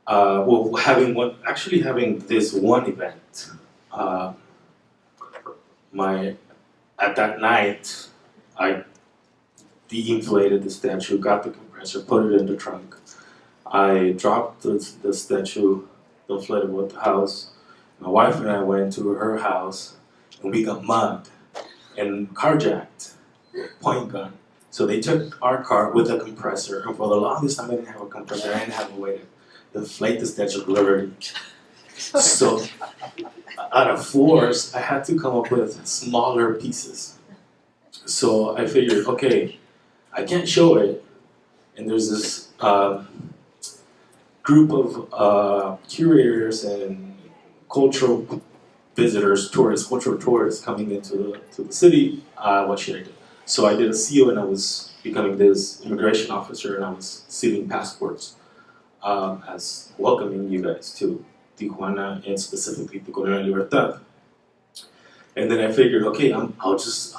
Speaker 9: Having this one event. At that night, I de-inflated the statue, got the compressor, put it in the trunk. I dropped the statue, the inflatable, at the house. My wife and I went to her house, and we got mugged and carjacked, point gun. So they took our car with a compressor, and for the longest time I didn't have a compressor, I didn't have a way to inflate the Statue of Liberty. So out of force, I had to come up with smaller pieces. So I figured, okay, I can't show it, and there's this group of curators and cultural visitors, cultural tourists coming into the city. What should I do? So I did a seal, and I was becoming this immigration officer, and I was sealing passports as welcoming you guys to Tijuana and specifically to Colonia Libertad. And then I figured, okay, I'll just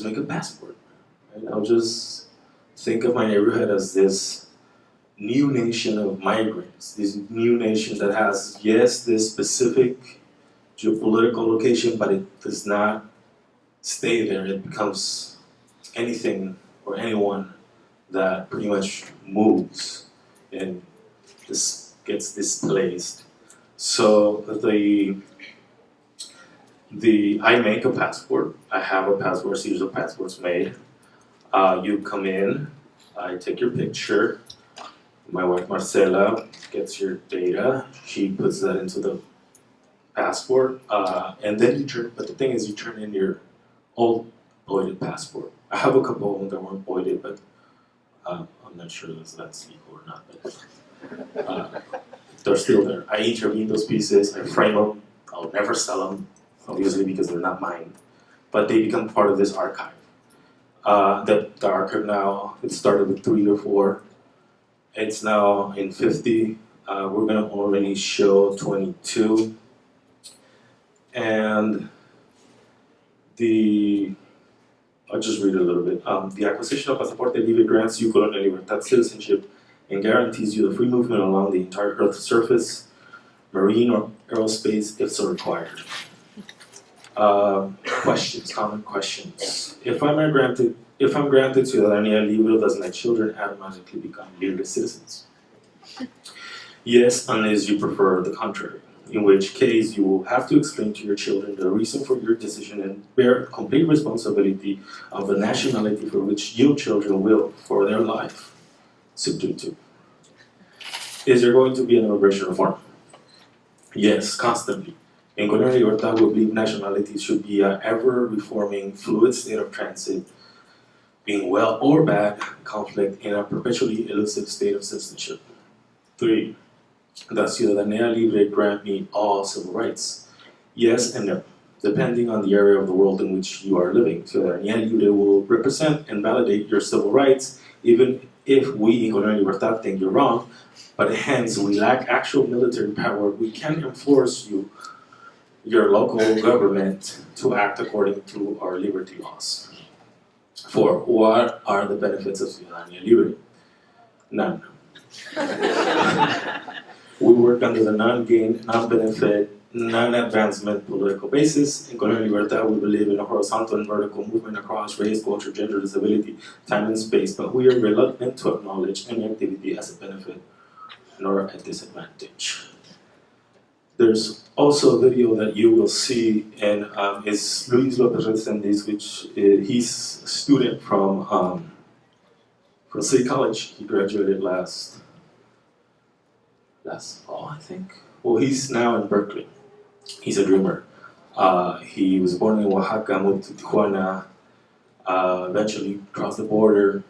Speaker 9: make a passport. Right? I'll just think of my neighborhood as this new nation of migrants, this new nation that has, yes, this specific geopolitical location, but it does not stay there. It becomes anything or anyone that pretty much moves and this gets displaced. So I make a passport. I have a passport, series of passports made. You come in, I take your picture. My wife Marcela gets your data. She puts that into the passport, and then but the thing is, you turn in your old voided passport. I have a couple of them that weren't voided, but I'm not sure if that's legal or not. But they're still there. I intervene those pieces, I frame them, I'll never sell them, obviously because they're not mine, but they become part of this archive. The archive now, it started with 3 or 4, it's now in 50, we're gonna already show 22, and I'll just read a little bit. The acquisition of Pasaporte Libre grants you Colonia Libertad citizenship and guarantees you the free movement along the entire Earth's surface, marine or aerospace if so required. Questions, common questions. If I'm granted Ciudadanía Libre, does my children automatically become Libre citizens? Yes, unless you prefer the contrary, in which case you will have to explain to your children the reason for your decision and bear complete responsibility of the nationality for which your children will, for their life, subdue to. Is there going to be an immigration reform? Yes, constantly. In Colonia Libertad, we believe nationality should be an ever-reforming, fluid state of transit, being well or bad, conflict, in a perpetually elusive state of citizenship. 3. Does Ciudadanía Libre grant me all civil rights? Yes and no, depending on the area of the world in which you are living. Ciudadanía Libre will represent and validate your civil rights, even if we in Colonia Libertad think you're wrong, but hence we lack actual military power. We can enforce your local government to act according to our liberty laws. 4. What are the benefits of Ciudadanía Libre? None. We work under the non-gain, non-benefit, non-advancement political basis. In Colonia Libertad, we believe in a horizontal and vertical movement across race, culture, gender, disability, time and space, but we are reluctant to acknowledge any activity as a benefit nor a disadvantage. There's also a video that you will see, and it's Luis Lopez Resendiz, which he's a student from City College. He graduated last fall, I think. Well, he's now in Berkeley. He's a dreamer. He was born in Oaxaca, moved to Tijuana, eventually crossed the border.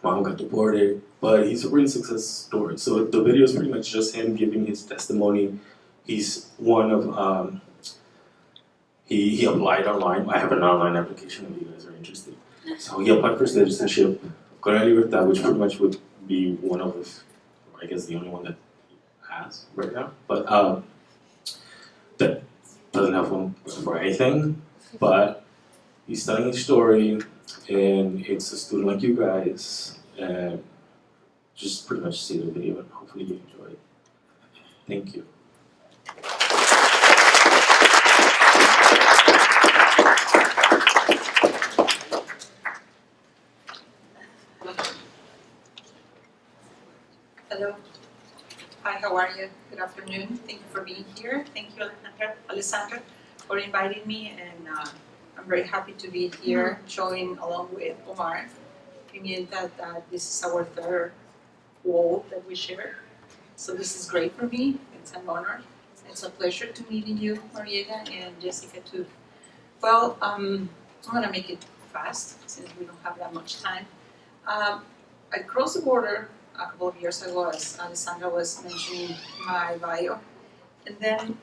Speaker 9: Mom got deported, but he's a real success story. So the video is pretty much just him giving his testimony. He's one of, he applied online. I have an online application if you guys are interested. So he applied for citizenship, Colonia Libertad, which pretty much would be one of the, I guess the only one that has right now. But that doesn't have one for anything, but he's telling his story, and it's a student like you guys, and just pretty much see the video, and hopefully you enjoy it. Thank you.
Speaker 10: Hello. Hi, how are you? Good afternoon. Thank you for being here. Thank you, Alessandra, for inviting me, and I'm very happy to be here showing along with Omar Pimienta that this is our third wall that we share. So this is great for me. It's an honor. It's a pleasure to meeting you, Marietta, and Yessica too. Well, I'm gonna make it fast since we don't have that much time. I crossed the border a couple of years ago, as Alessandra was mentioning my bio, and then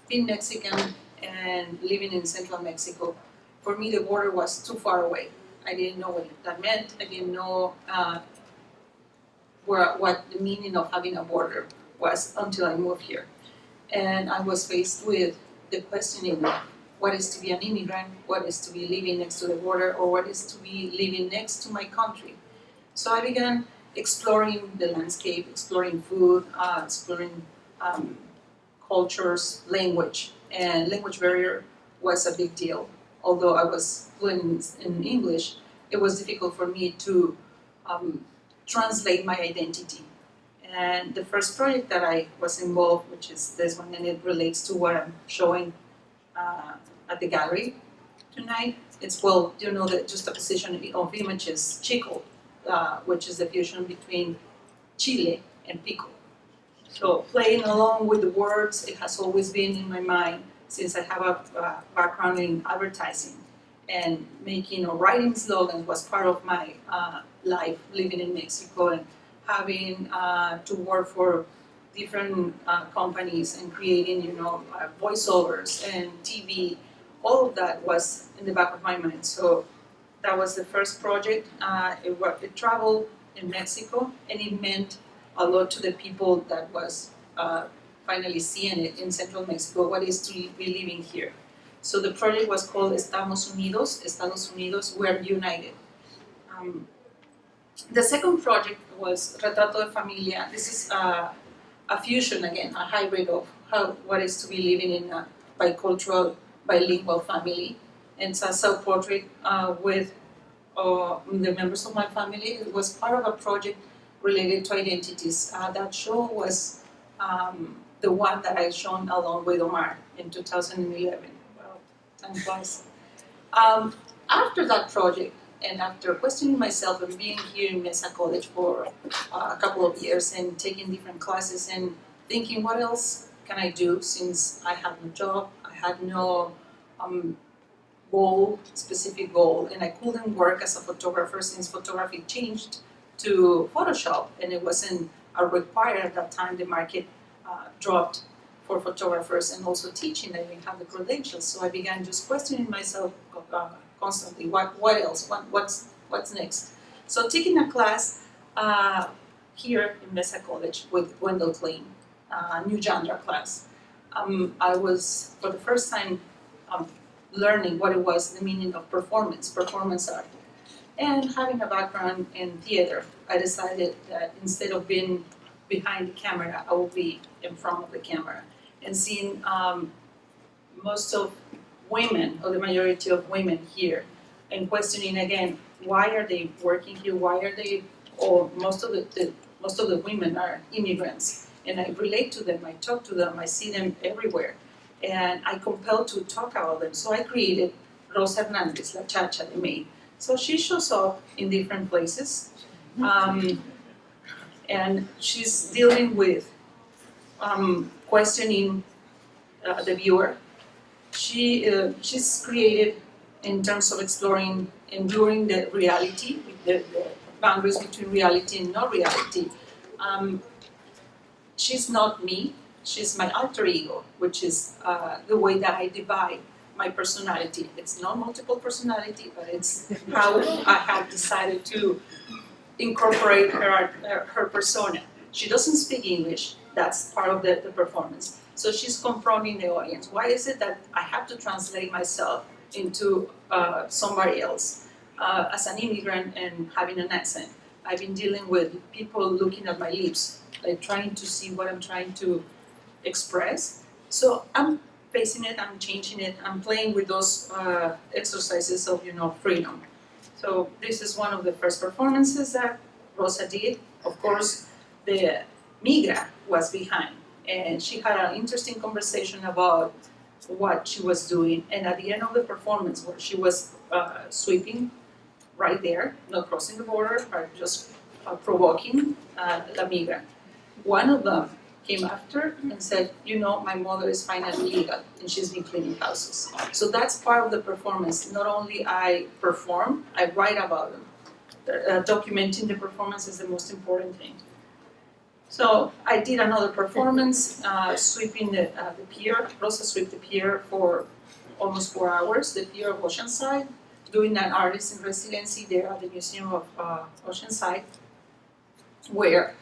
Speaker 10: being Mexican and living in central Mexico, for me the border was too far away. I didn't know what that meant. I didn't know what the meaning of having a border was until I moved here. And I was faced with the questioning of what is to be an immigrant, what is to be living next to the border, or what is to be living next to my country. So I began exploring the landscape, exploring food, exploring cultures, language. And language barrier was a big deal. Although I was fluent in English, it was difficult for me to translate my identity. And the first project that I was involved, which is this one, and it relates to what I'm showing at the gallery tonight. It's, well, you know, the juxtaposition of images, chico, which is the fusion between chile and pico. So playing along with the words, it has always been in my mind since I have a background in advertising, and making or writing slogans was part of my life living in Mexico, and having to work for different companies and creating, voiceovers and TV. All of that was in the back of my mind. So that was the first project. It traveled in Mexico, and it meant a lot to the people that was finally seeing it in central Mexico, what is to be living here. So the project was called Estamos Unidos, Estados Unidos, We're United. The second project was Retrato de Familia. This is a fusion again, a hybrid of what is to be living in a bicultural, bilingual family. And it's a self-portrait with the members of my family. It was part of a project related to identities. That show was the one that I shown along with Omar in 2011. Well, time flies. After that project, and after questioning myself and being here in Mesa College for a couple of years and taking different classes and thinking, what else can I do since I had no job, I had no specific goal, and I couldn't work as a photographer since photography changed to Photoshop, and it wasn't required at that time. The market dropped for photographers, and also teaching, I didn't have the credentials, so I began just questioning myself constantly. What else? What's next? So taking a class here in Mesa College with Wendell Klein, new genre class. I was for the first time learning what it was, the meaning of performance art. And having a background in theater, I decided that instead of being behind the camera, I will be in front of the camera. And seeing most of women, or the majority of women here, and questioning again, why are they working here? Why are they, or most of the women are immigrants. And I relate to them, I talk to them, I see them everywhere. And I compelled to talk about them. So I created Rosa Hernandez, La Chacha, the maid. So she shows up in different places. And she's dealing with questioning the viewer. She's created in terms of exploring, enduring the reality, the boundaries between reality and no reality. She's not me, she's my alter ego, which is the way that I divide my personality. It's not multiple personality, but it's how I have decided to incorporate her persona. She doesn't speak English, that's part of the performance. So she's confronting the audience. Why is it that I have to translate myself into somebody else as an immigrant and having an accent? I've been dealing with people looking at my lips, like trying to see what I'm trying to express. So I'm facing it, I'm changing it, I'm playing with those exercises of freedom. So this is one of the first performances that Rosa did. Of course, the migra was behind, and she had an interesting conversation about what she was doing. And at the end of the performance, where she was sweeping right there, not crossing the border, but just provoking La Migra, one of them came after and said, my mother is finally legal and she's been cleaning houses. So that's part of the performance. Not only I perform, I write about them. Documenting the performance is the most important thing. So I did another performance, sweeping the pier. Rosa swept the pier for almost 4 hours, the pier of Oceanside, doing an artist in residency there at the Museum of Oceanside, where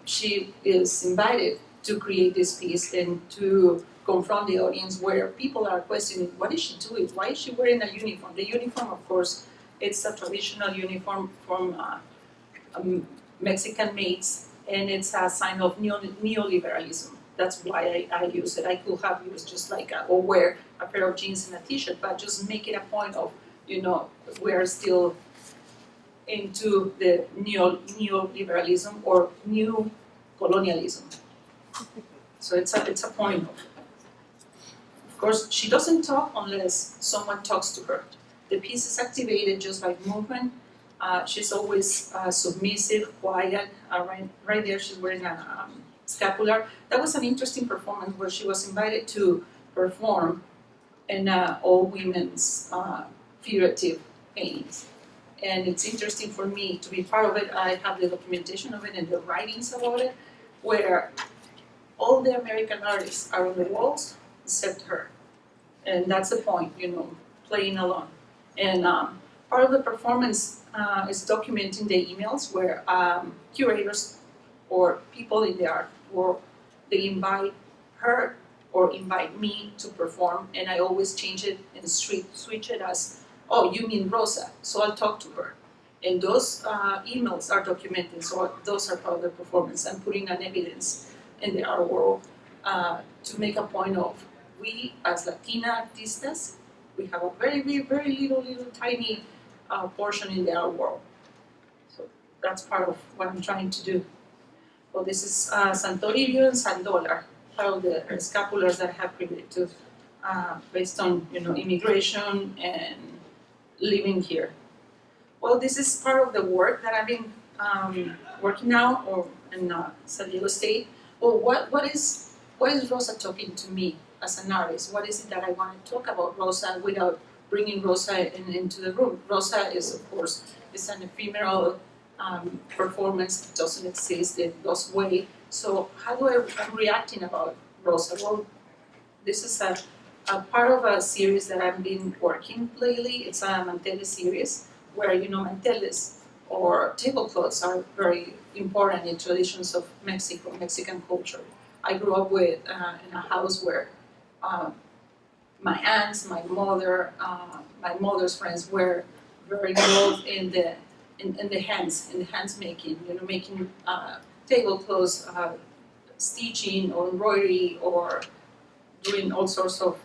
Speaker 10: she is invited to create this piece and to confront the audience, where people are questioning, what is she doing? Why is she wearing a uniform? The uniform, of course, it's a traditional uniform from Mexican maids, and it's a sign of neoliberalism. That's why I use it. I could have used just like or wear a pair of jeans and a t-shirt, but just make it a point of, we're still into the neoliberalism or new colonialism. So it's a point of course, she doesn't talk unless someone talks to her. The piece is activated just by movement. She's always submissive, quiet. Right there, she's wearing a scapular. That was an interesting performance where she was invited to perform in all women's figurative paintings. And it's interesting for me to be part of it. I have the documentation of it and the writings about it, where all the American artists are on the walls except her. And that's the point, playing alone. And part of the performance is documenting the emails where curators or people in the art world, they invite her or invite me to perform, and I always change it and switch it as, oh, you mean Rosa, so I'll talk to her. And those emails are documented, so those are part of the performance. I'm putting an evidence in the art world to make a point of, we as Latina artistas, we have a very, very, very little tiny portion in the art world. So that's part of what I'm trying to do. Well, this is Santorio and Sandolar, part of the scapulars that I have created to, based on immigration and living here. Well, this is part of the work that I've been working now in San Diego State. Well, what is Rosa talking to me as an artist? What is it that I want to talk about Rosa without bringing Rosa into the room? Rosa is, of course, is an ephemeral performance. It doesn't exist. It goes away. So how I'm reacting about Rosa? Well, this is a part of a series that I've been working lately. It's a manteles series where, manteles or tablecloths are very important in traditions of Mexico, Mexican culture. I grew up with in a house where my aunts, my mother, my mother's friends were very involved in the hands making, making tablecloths, stitching or embroidery or doing all sorts of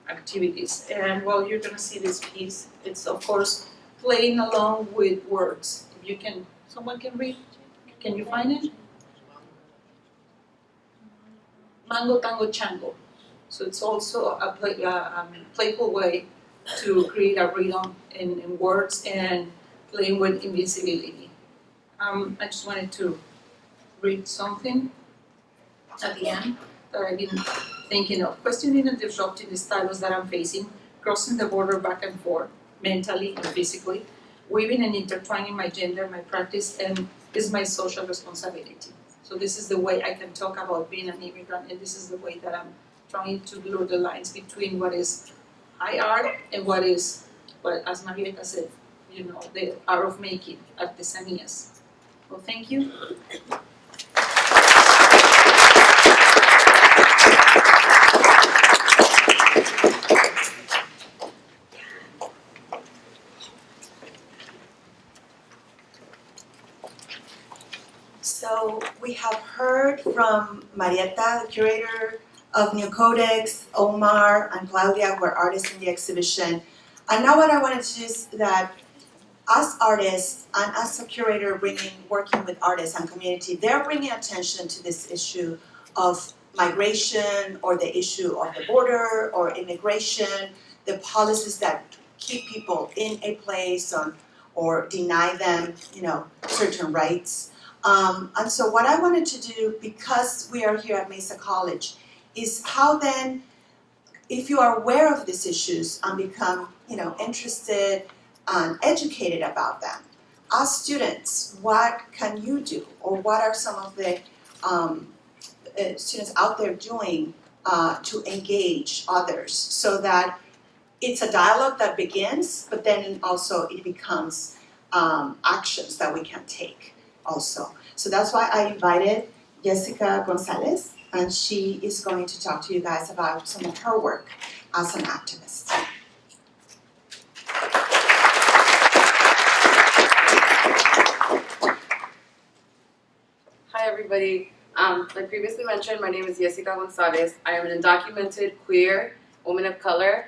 Speaker 10: activities. And well, you're gonna see this piece. It's of course playing along with words. If you can, someone can read. Can you find it? Mango, tango, chango. So it's also a playful way to create a rhythm in words and playing with invisibility. I just wanted to read something at the end that I've been thinking of. Questioning and disrupting the styles that I'm facing, crossing the border back and forth, mentally and physically, weaving and intertwining my gender, my practice, and is my social responsibility. So this is the way I can talk about being an immigrant, and this is the way that I'm trying to blur the lines between what is high art and what is, well, as Marietta said, the art of making, artesanías. Well, thank you.
Speaker 1: So we have heard from Marietta, the curator of New Codex, Omar and Claudia, who are artists in the exhibition. And now what I wanted to do is that as artists and as a curator working with artists and community, they're bringing attention to this issue of migration or the issue of the border or immigration, the policies that keep people in a place or deny them, certain rights. And so what I wanted to do, because we are here at Mesa College, is how then, if you are aware of these issues and become, interested and educated about them, as students, what can you do, or what are some of the students out there doing to engage others, so that it's a dialogue that begins, but then also it becomes actions that we can take also. So that's why I invited Yessica Gonzalez, and she is going to talk to you guys about some of her work as an activist.
Speaker 11: Hi everybody. Like previously mentioned, my name is Yessica Gonzalez. I am an undocumented queer woman of color.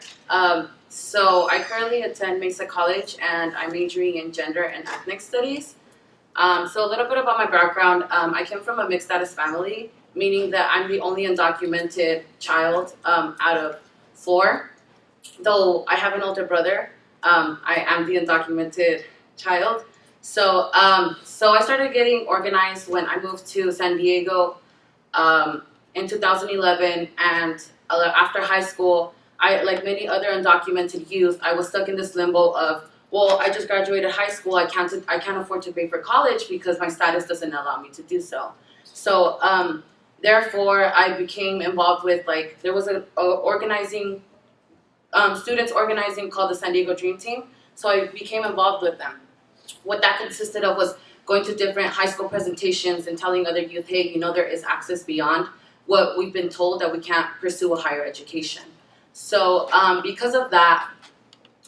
Speaker 11: So I currently attend Mesa College and I'm majoring in gender and ethnic studies. So a little bit about my background. I came from a mixed status family, meaning that I'm the only undocumented child out of 4. Though I have an older brother, I am the undocumented child. So I started getting organized when I moved to San Diego in 2011, and after high school, like many other undocumented youth, I was stuck in this limbo of, well, I just graduated high school, I can't afford to pay for college because my status doesn't allow me to do so. So therefore, I became involved with like there was a organizing students organizing called the San Diego Dream Team. So I became involved with them. What that consisted of was going to different high school presentations and telling other youth, hey, you know, there is access beyond what we've been told that we can't pursue a higher education. So because of that,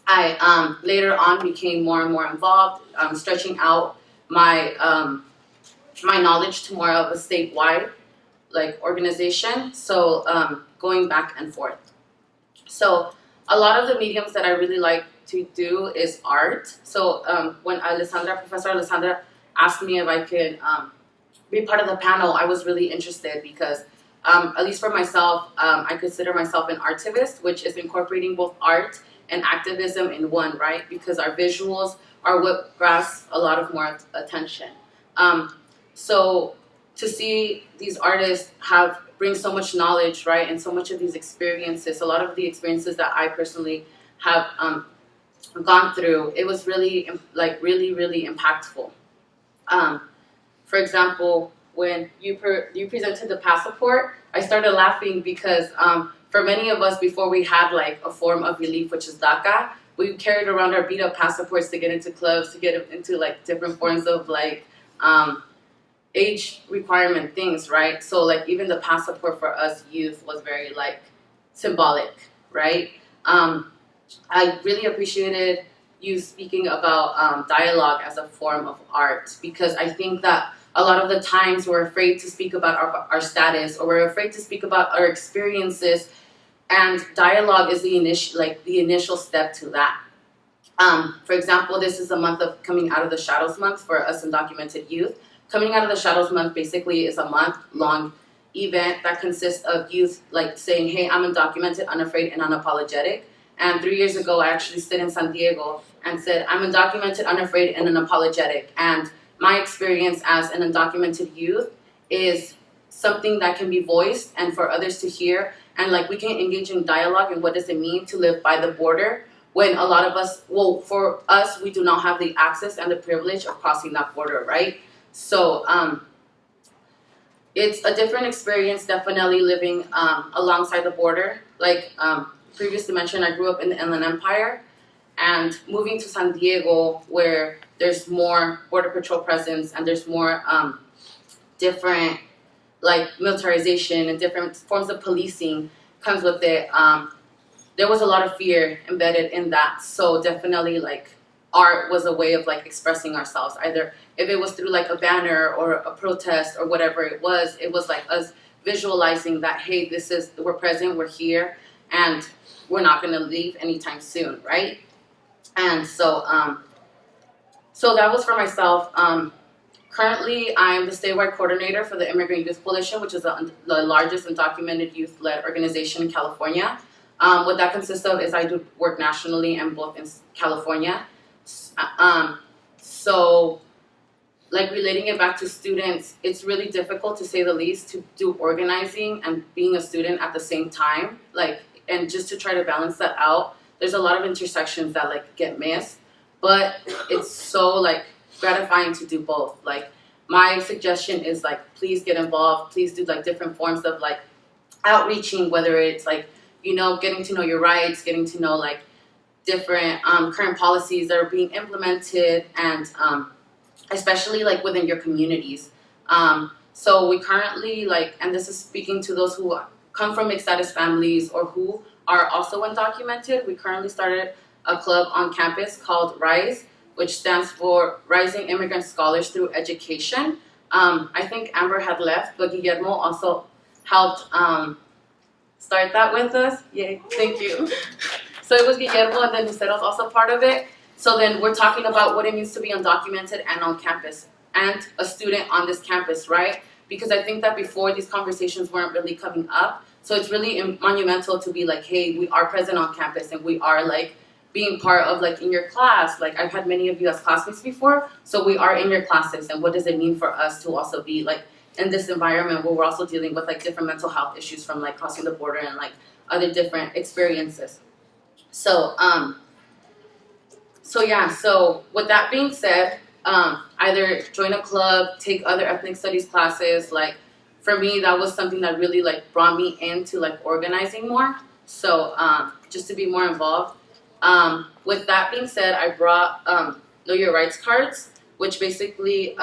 Speaker 11: I later on became more and more involved, stretching out my my knowledge to more of a statewide like organization. So going back and forth. So a lot of the mediums that I really like to do is art. So when Professor Alessandra asked me if I could be part of the panel, I was really interested because at least for myself, I consider myself an artivist, which is incorporating both art and activism in one, right? Because our visuals are what grasps a lot of more attention. So to see these artists bring so much knowledge, right, and so much of these experiences, a lot of the experiences that I personally have gone through, it was really, really impactful. For example, when you presented the passport, I started laughing because for many of us, before we had like a form of relief, which is DACA, we carried around our beat up passports to get into clubs, to get into like different forms of like age requirement things, right? So like even the passport for us youth was very like symbolic, right? I really appreciated you speaking about dialogue as a form of art, because I think that a lot of the times we're afraid to speak about our status, or we're afraid to speak about our experiences, and dialogue is the initial step to that. For example, this is a month of Coming Out of the Shadows month for us undocumented youth. Coming Out of the Shadows month basically is a month-long event that consists of youth like saying, hey, I'm undocumented, unafraid, and unapologetic. And 3 years ago, I actually stood in San Diego and said, I'm undocumented, unafraid, and unapologetic. And my experience as an undocumented youth is something that can be voiced and for others to hear. And like we can engage in dialogue and what does it mean to live by the border when a lot of us, well, for us, we do not have the access and the privilege of crossing that border, right? So it's a different experience, definitely living alongside the border. Like previously mentioned, I grew up in the Inland Empire, and moving to San Diego, where there's more Border Patrol presence and there's more different like militarization and different forms of policing comes with it. There was a lot of fear embedded in that. So definitely like art was a way of like expressing ourselves, either if it was through like a banner or a protest or whatever it was like us visualizing that, hey, we're present, we're here, and we're not gonna leave anytime soon, right? And so so that was for myself. Currently, I'm the statewide coordinator for the Immigrant Youth Coalition, which is the largest undocumented youth-led organization in California. What that consists of is I do work nationally and both in California. So, like relating it back to students, it's really difficult to say the least to do organizing and being a student at the same time. Like, and just to try to balance that out, there's a lot of intersections that like get missed, but it's so like gratifying to do both. Like my suggestion is like, please get involved, please do like different forms of like outreaching, whether it's like, you know, getting to know your rights, getting to know like different current policies that are being implemented, and especially like within your communities. So we currently like, and this is speaking to those who come from mixed status families or who are also undocumented, we currently started a club on campus called RISE, which stands for Rising Immigrant Scholars Through Education. I think Amber had left, but Guillermo also helped start that with us. Yay, thank you. So it was Guillermo, and then Lucero's also part of it. So then we're talking about what it means to be undocumented and on campus, and a student on this campus, right? Because I think that before these conversations weren't really coming up. So it's really monumental to be like, hey, we are present on campus and we are like being part of like in your class. Like I've had many of you as classmates before, so we are in your classes, and what does it mean for us to also be like in this environment where we're also dealing with like different mental health issues from like crossing the border and like other different experiences. So so with that being said, either join a club, take other ethnic studies classes. Like for me, that was something that really like brought me into like organizing more. So just to be more involved. With that being said, I brought Know Your Rights cards, which basically,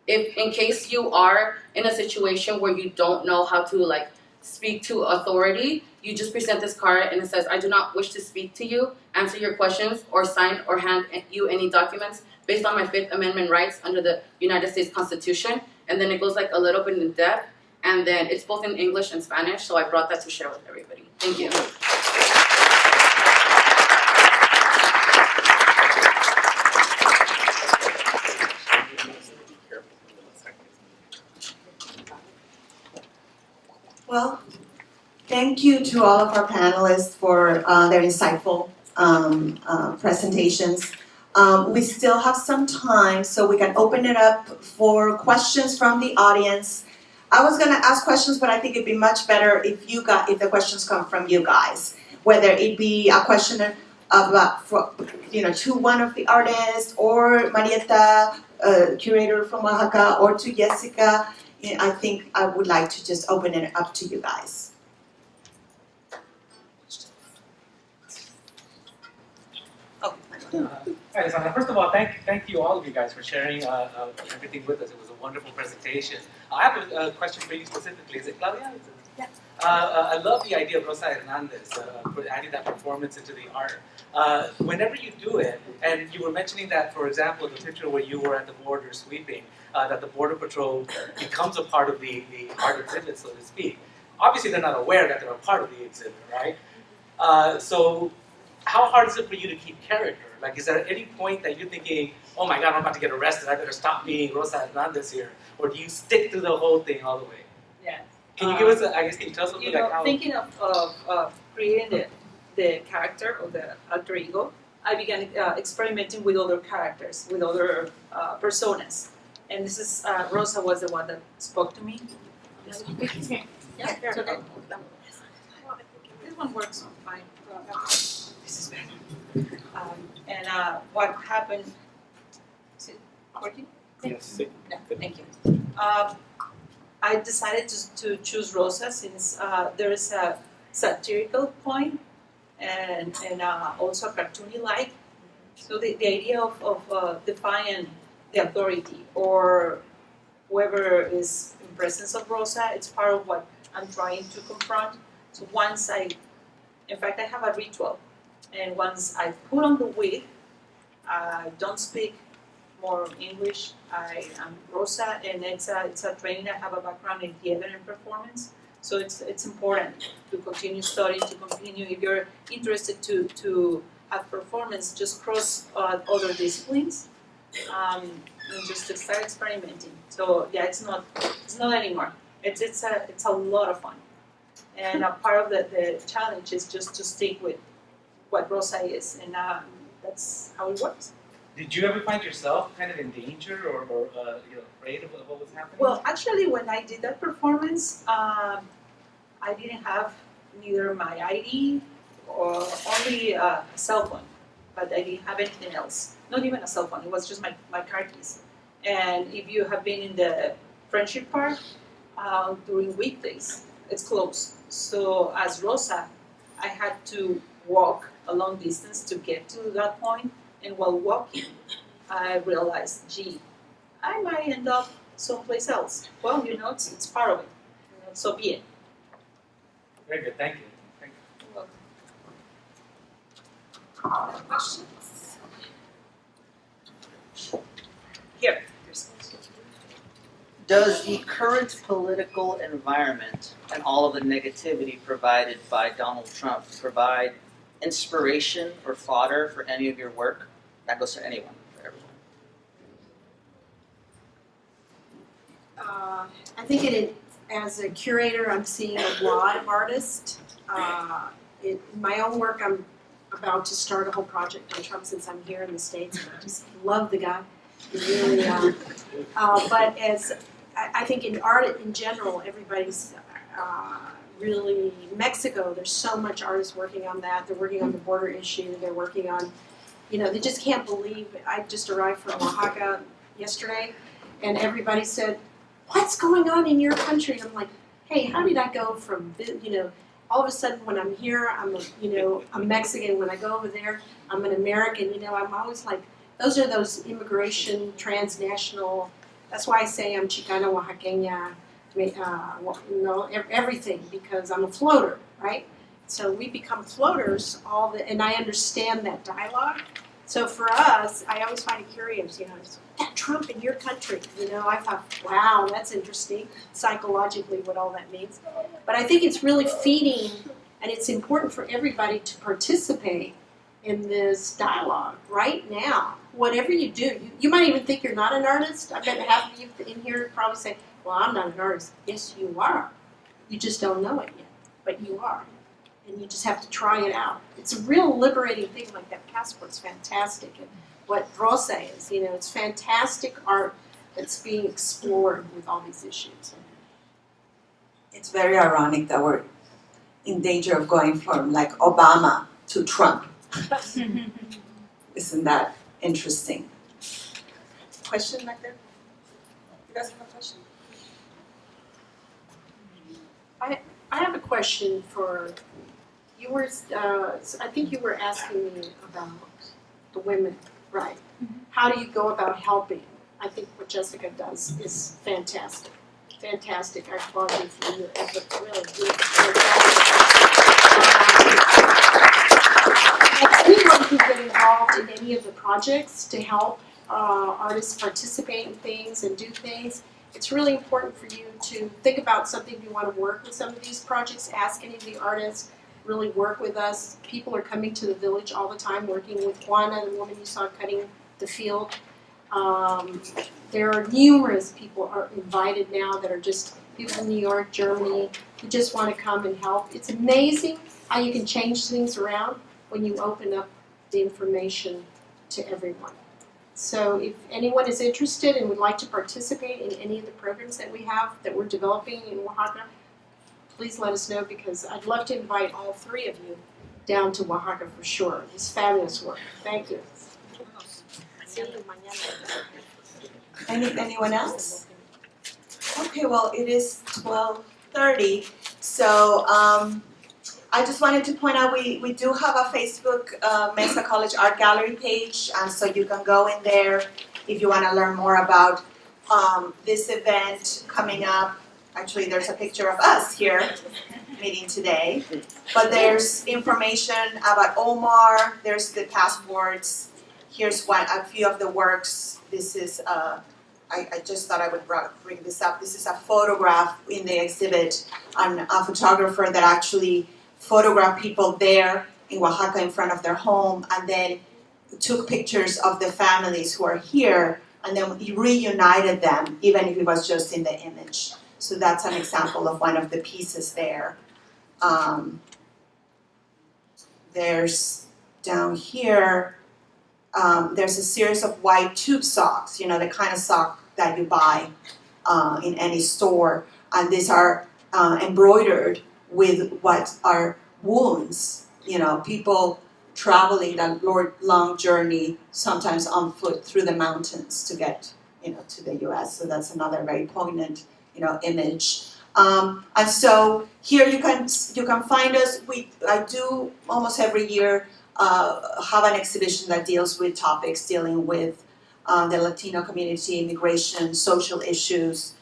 Speaker 11: if in case you are in a situation where you don't know how to like speak to authority, you just present this card and it says, I do not wish to speak to you, answer your questions, or sign or hand you any documents based on my Fifth Amendment rights under the United States Constitution. And then it goes like a little bit in depth, and then it's both in English and Spanish, so I brought that to share with everybody. Thank you.
Speaker 1: Well, thank you to all of our panelists for their insightful presentations. We still have some time, so we can open it up for questions from the audience. I was going to ask questions, but I think it'd be much better if the questions come from you guys. Whether it be a question to one of the artists, or Marietta, curator from Oaxaca, or to Yessica. I think I would like to just open it up to you guys.
Speaker 12: Hi, Alessandra. First of all, thank you all of you guys for sharing everything with us. It was a wonderful presentation. I have a question for you specifically. Is it Claudia?
Speaker 13: Yeah.
Speaker 12: I love the idea of Rosa Hernandez for adding that performance into the art. Whenever you do it, and you were mentioning that, for example, the picture where you were at the border sweeping, that the Border Patrol becomes a part of the art exhibit, so to speak. Obviously, they're not aware that they're a part of the exhibit, right? So how hard is it for you to keep character? Like, is there at any point that you're thinking, oh my God, I'm about to get arrested, I better stop being Rosa Hernandez here? Or do you stick through the whole thing all the way?
Speaker 10: Yeah.
Speaker 12: Can you give us, can you tell us a little bit like how?
Speaker 10: Thinking of creating the character or the alter ego, I began experimenting with other characters, with other personas. And this is, Rosa was the one that spoke to me. Yeah, it's okay. This one works fine. This is better. And what happened, is it working?
Speaker 12: Yes.
Speaker 10: Yeah, thank you. I decided to choose Rosa since there is a satirical point and also a cartoony-like. So the idea of defying the authority or whoever is in presence of Rosa, it's part of what I'm trying to confront. So once in fact I have a ritual, and once I put on the wig, I don't speak more English. I am Rosa, and it's a training. I have a background in theater and performance, so it's important to continue studying, to continue. If you're interested to have performance, just cross other disciplines, and just to start experimenting. So yeah, it's not anymore. It's a lot of fun, and a part of the challenge is just to stick with what Rosa is, and that's how it works.
Speaker 12: Did you ever find yourself kind of in danger or afraid of what was happening?
Speaker 10: Well, actually, when I did that performance, I didn't have neither my ID or only a cell phone, but I didn't have anything else. Not even a cell phone. It was just my car keys. And if you have been in the Friendship Park during weekdays, it's closed. So as Rosa, I had to walk a long distance to get to that point. And while walking, I realized, gee, I might end up someplace else. Well, it's part of it. So be it.
Speaker 12: Very good, thank you. Thank you.
Speaker 10: You're welcome. Questions? Here.
Speaker 13: Does the current political environment and all of the negativity provided by Donald Trump provide inspiration or fodder for any of your work? That goes to anyone, for everyone.
Speaker 2: I think as a curator, I'm seeing a lot of artists. In my own work, I'm about to start a whole project on Trump since I'm here in the States. I just love the guy. Really, but I think in art in general, everybody's really, Mexico, there's so much artists working on that. They're working on the border issue. They're working on, they just can't believe it. I just arrived from Oaxaca yesterday, and everybody said, what's going on in your country? And I'm like, hey, how did I go from, all of a sudden when I'm here, I'm Mexican. When I go over there, I'm an American. I'm always like, those are those immigration, transnational, that's why I say I'm Chicana, Oaxaqueña, everything, because I'm a floater, right? So we become floaters, and I understand that dialogue. So for us, I always find it curious, that Trump in your country, I thought, wow, that's interesting, psychologically what all that means. But I think it's really feeding, and it's important for everybody to participate in this dialogue right now. Whatever you do, you might even think you're not an artist. I bet half of you in here probably say, well, I'm not an artist. Yes, you are. You just don't know it yet, but you are. And you just have to try it out. It's a real liberating thing. Like that passport's fantastic. And what Rosa is, it's fantastic art that's being explored with all these issues.
Speaker 14: It's very ironic that we're in danger of going from like Obama to Trump. Isn't that interesting? Question back there? You guys have a question?
Speaker 2: I have a question for you. I think you were asking me about the women, right? How do you go about helping? I think what Yessica does is fantastic. Fantastic. I applaud you for your efforts. Really good. Anyone who get involved in any of the projects to help artists participate in things and do things, it's really important for you to think about something you want to work with some of these projects. Ask any of the artists, really work with us. People are coming to the village all the time, working with Juana, the woman you saw cutting the field. There are numerous people are invited now that are just people from New York, Germany, who just want to come and help. It's amazing how you can change things around when you open up the information to everyone. So if anyone is interested and would like to participate in any of the programs that we have that we're developing in Oaxaca, please let us know, because I'd love to invite all three of you down to Oaxaca for sure. It's fabulous work. Thank you.
Speaker 1: Anyone else? Okay, well, it is 12:30, so I just wanted to point out we do have a Facebook Mesa College Art Gallery page, and so you can go in there if you want to learn more about this event coming up. Actually, there's a picture of us here meeting today, but there's information about Omar, there's the passports, here's a few of the works. This is, I just thought I would bring this up. This is a photograph in the exhibit on a photographer that actually photographed people there in Oaxaca in front of their home, and then took pictures of the families who are here, and then he reunited them, even if it was just in the image. So that's an example of one of the pieces there. There's down here, there's a series of white tube socks, the kind of sock that you buy in any store, and these are embroidered with what are wounds, people traveling that long journey, sometimes on foot through the mountains to get, to the U.S. So that's another very poignant, image. And so here you can find us. I do almost every year have an exhibition that deals with topics dealing with the Latino community, immigration, social issues,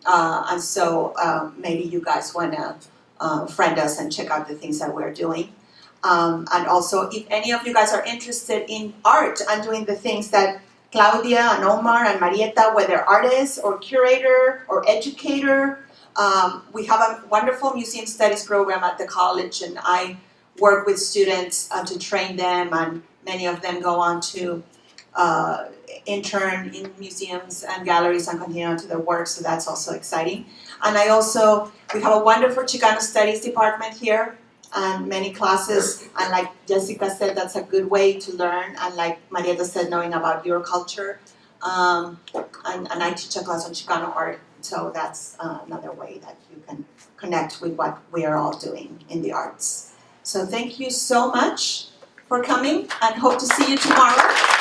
Speaker 1: and so maybe you guys want to friend us and check out the things that we're doing. And also, if any of you guys are interested in art and doing the things that Claudia and Omar and Marietta, whether artist or curator or educator, we have a wonderful museum studies program at the college, and I work with students to train them, and many of them go on to intern in museums and galleries and continue on to their work, so that's also exciting. And we have a wonderful Chicano studies department here, and many classes, and like Yessica said, that's a good way to learn, and like Marietta said, knowing about your culture. And I teach a class on Chicano art, so that's another way that you can connect with what we are all doing in the arts. So thank you so much for coming, and hope to see you tomorrow.